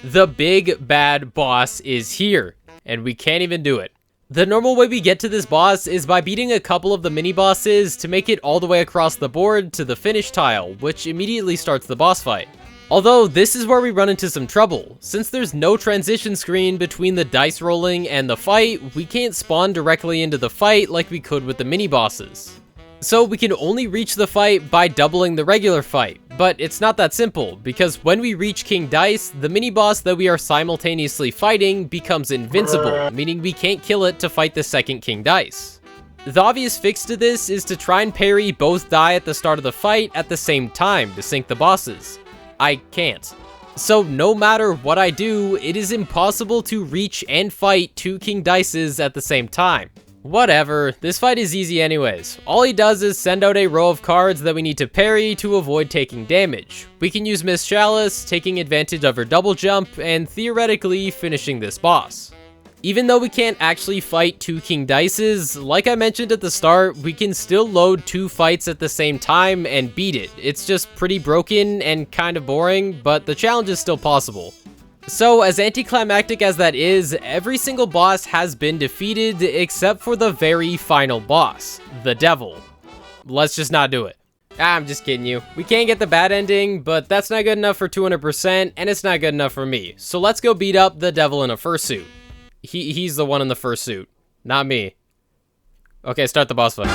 The big bad boss is here, and we can't even do it. The normal way we get to this boss is by beating a couple of the mini-bosses to make it all the way across the board to the finish tile, which immediately starts the boss fight. Although, this is where we run into some trouble. Since there's no transition screen between the dice rolling and the fight, we can't spawn directly into the fight like we could with the mini-bosses. So we can only reach the fight by doubling the regular fight, but it's not that simple, because when we reach King Dice, the mini-boss that we are simultaneously fighting becomes invincible, meaning we can't kill it to fight the second King Dice. The obvious fix to this is to try and parry both die at the start of the fight at the same time to sink the bosses. I can't. So no matter what I do, it is impossible to reach and fight 2 King Dices at the same time. Whatever, this fight is easy anyways. All he does is send out a row of cards that we need to parry to avoid taking damage. We can use Miss Chalice, taking advantage of her double jump, and theoretically finishing this boss. Even though we can't actually fight 2 King Dices, like I mentioned at the start, we can still load 2 fights at the same time and beat it. It's just pretty broken and kind of boring, but the challenge is still possible. So, as anticlimactic as that is, every single boss has been defeated except for the very final boss, the Devil. Let's just not do it. I'm just kidding you. We can't get the bad ending, but that's not good enough for 200%, and it's not good enough for me. So let's go beat up the Devil in a fursuit. He's the one in the fursuit, not me. Okay, start the boss fight.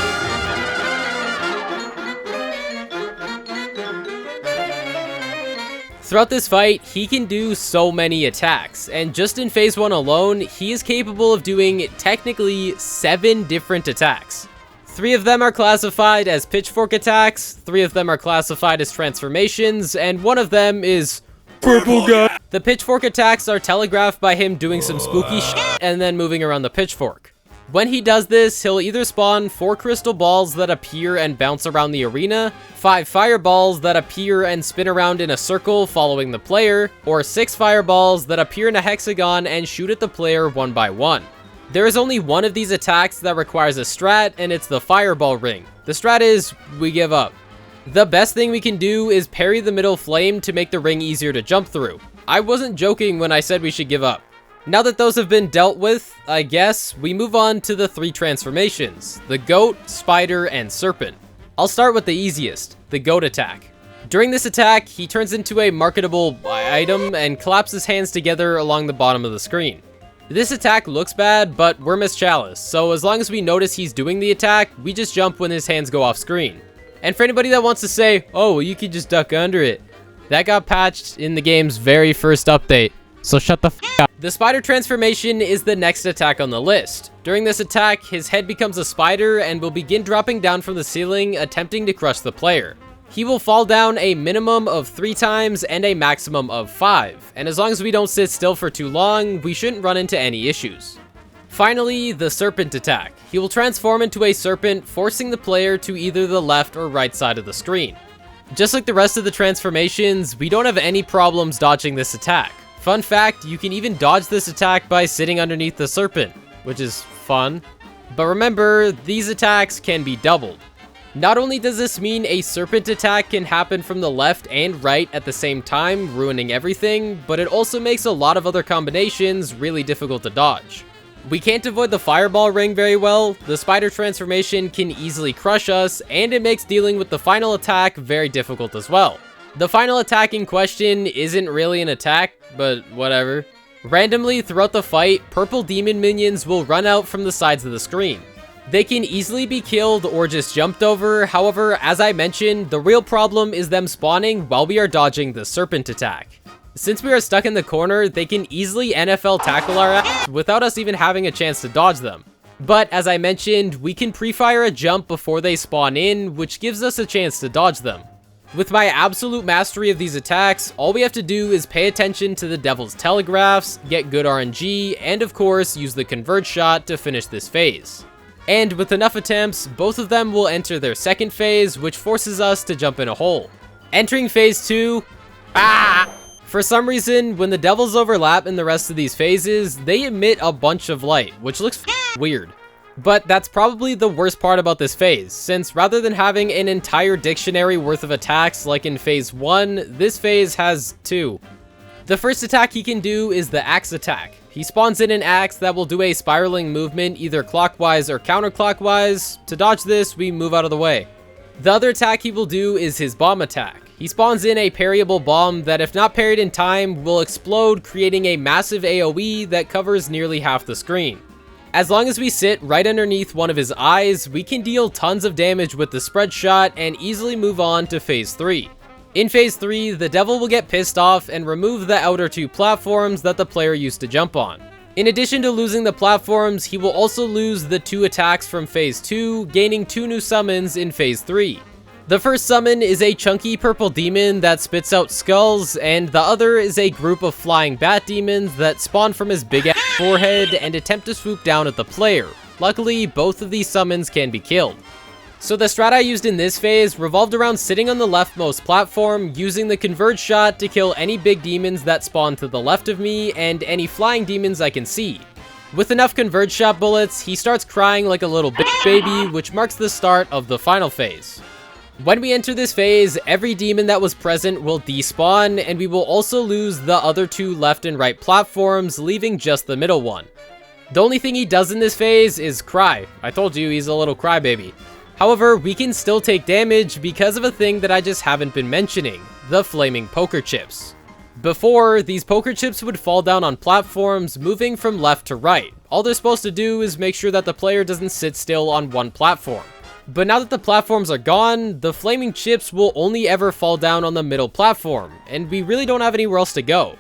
Throughout this fight, he can do so many attacks, and just in phase 1 alone, he is capable of doing technically 7 different attacks. 3 of them are classified as pitchfork attacks, 3 of them are classified as transformations, and 1 of them is purple guy. The pitchfork attacks are telegraphed by him doing some spooky shit and then moving around the pitchfork. When he does this, he'll either spawn 4 crystal balls that appear and bounce around the arena, 5 fireballs that appear and spin around in a circle following the player, or 6 fireballs that appear in a hexagon and shoot at the player one by one. There is only one of these attacks that requires a strat, and it's the fireball ring. The strat is, we give up. The best thing we can do is parry the middle flame to make the ring easier to jump through. I wasn't joking when I said we should give up. Now that those have been dealt with, I guess, we move on to the 3 transformations, the goat, spider, and serpent. I'll start with the easiest, the goat attack. During this attack, he turns into a marketable item and claps his hands together along the bottom of the screen. This attack looks bad, but we're Miss Chalice, so as long as we notice he's doing the attack, we just jump when his hands go off screen. And for anybody that wants to say, oh, well, you could just duck under it, that got patched in the game's very first update. So shut the f*** up. The spider transformation is the next attack on the list. During this attack, his head becomes a spider and will begin dropping down from the ceiling, attempting to crush the player. He will fall down a minimum of 3 times and a maximum of 5, and as long as we don't sit still for too long, we shouldn't run into any issues. Finally, the serpent attack. He will transform into a serpent, forcing the player to either the left or right side of the screen. Just like the rest of the transformations, we don't have any problems dodging this attack. Fun fact, you can even dodge this attack by sitting underneath the serpent, which is fun. But remember, these attacks can be doubled. Not only does this mean a serpent attack can happen from the left and right at the same time, ruining everything, but it also makes a lot of other combinations really difficult to dodge. We can't avoid the fireball ring very well, the spider transformation can easily crush us, and it makes dealing with the final attack very difficult as well. The final attack in question isn't really an attack, but whatever. Randomly throughout the fight, purple demon minions will run out from the sides of the screen. They can easily be killed or just jumped over, however, as I mentioned, the real problem is them spawning while we are dodging the serpent attack. Since we are stuck in the corner, they can easily NFL tackle our ass without us even having a chance to dodge them. But as I mentioned, we can pre-fire a jump before they spawn in, which gives us a chance to dodge them. With my absolute mastery of these attacks, all we have to do is pay attention to the Devil's Telegraphs, get good RNG, and of course, use the Converge shot to finish this phase. And with enough attempts, both of them will enter their second phase, which forces us to jump in a hole. Entering phase 2, For some reason, when the devils overlap in the rest of these phases, they emit a bunch of light, which looks weird. But that's probably the worst part about this phase, since rather than having an entire dictionary worth of attacks like in phase 1, this phase has 2. The first attack he can do is the axe attack. He spawns in an axe that will do a spiraling movement either clockwise or counterclockwise. To dodge this, we move out of the way. The other attack he will do is his bomb attack. He spawns in a parryable bomb that, if not parried in time, will explode, creating a massive AoE that covers nearly half the screen. As long as we sit right underneath one of his eyes, we can deal tons of damage with the spread shot and easily move on to phase 3. In phase 3, the devil will get pissed off and remove the outer 2 platforms that the player used to jump on. In addition to losing the platforms, he will also lose the 2 attacks from phase 2, gaining 2 new summons in phase 3. The first summon is a chunky purple demon that spits out skulls, and the other is a group of flying bat demons that spawn from his big ass forehead and attempt to swoop down at the player. Luckily, both of these summons can be killed. So the strat I used in this phase revolved around sitting on the leftmost platform, using the Converge shot to kill any big demons that spawn to the left of me and any flying demons I can see. With enough Converge shot bullets, he starts crying like a little bitch baby, which marks the start of the final phase. When we enter this phase, every demon that was present will despawn, and we will also lose the other 2 left and right platforms, leaving just the middle one. The only thing he does in this phase is cry. I told you, he's a little crybaby. However, we can still take damage because of a thing that I just haven't been mentioning, the flaming poker chips. Before, these poker chips would fall down on platforms, moving from left to right. All they're supposed to do is make sure that the player doesn't sit still on one platform. But now that the platforms are gone, the flaming chips will only ever fall down on the middle platform, and we really don't have anywhere else to go.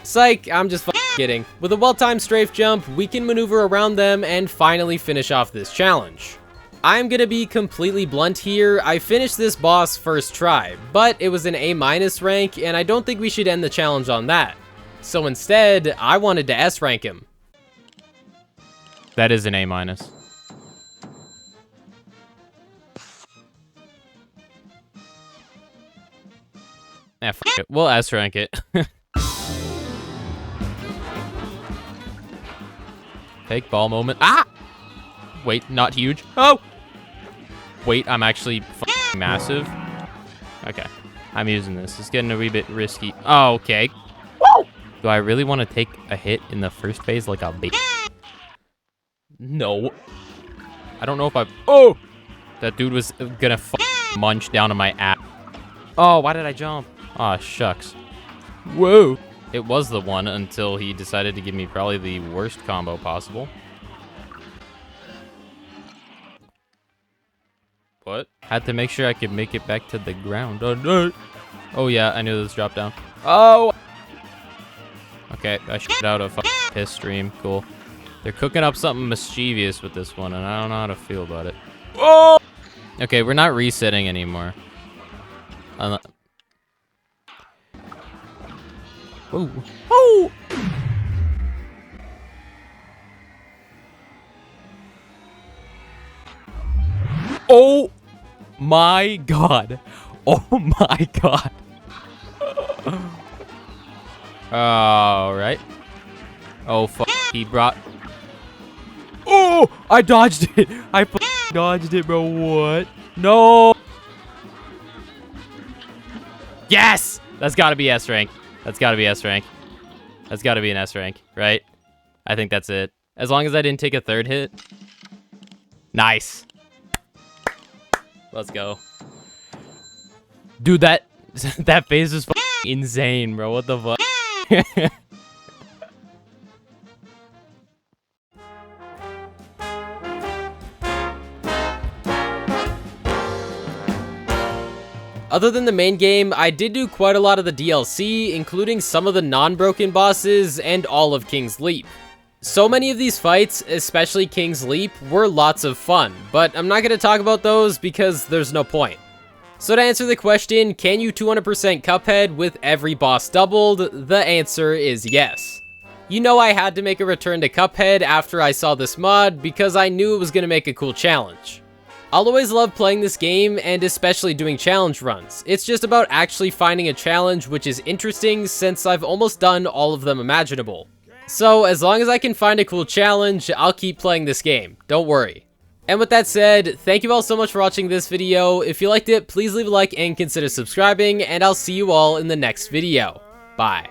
Psych, I'm just kidding. With a well-timed strafe jump, we can maneuver around them and finally finish off this challenge. I'm gonna be completely blunt here, I finished this boss first try, but it was an A- rank, and I don't think we should end the challenge on that. So instead, I wanted to S rank him. That is an A minus. F it. We'll S rank it. Take ball moment. Ah! Wait, not huge. Oh! Wait, I'm actually f***ing massive. Okay, I'm using this. It's getting a wee bit risky. Oh, okay. Woo! Do I really want to take a hit in the first phase like a baby? No. I don't know if I... Oh! That dude was gonna munch down on my ass. Oh, why did I jump? Aw, shucks. Whoa. It was the one until he decided to give me probably the worst combo possible. What? Had to make sure I could make it back to the ground. Oh, no. Oh yeah, I knew this drop down. Oh! Okay, I shot out a piss stream. Cool. They're cooking up something mischievous with this one, and I don't know how to feel about it. Oh! Okay, we're not resetting anymore. Oh! Oh! Oh my god. Oh my god. Alright. Oh fuck. He brought... Oh! I dodged it! I dodged it, bro. What? No! Yes! That's gotta be S rank. That's gotta be S rank. That's gotta be an S rank, right? I think that's it. As long as I didn't take a third hit. Nice. Let's go. Dude, that phase was insane, bro. What the fuck? Other than the main game, I did do quite a lot of the DLC, including some of the non-broken bosses and all of King's Leap. So many of these fights, especially King's Leap, were lots of fun, but I'm not going to talk about those because there's no point. So to answer the question, can you 200% Cuphead with every boss doubled? The answer is yes. You know I had to make a return to Cuphead after I saw this mod because I knew it was going to make a cool challenge. I'll always love playing this game and especially doing challenge runs. It's just about actually finding a challenge which is interesting since I've almost done all of them imaginable. So as long as I can find a cool challenge, I'll keep playing this game. Don't worry. And with that said, thank you all so much for watching this video. If you liked it, please leave a like and consider subscribing, and I'll see you all in the next video. Bye.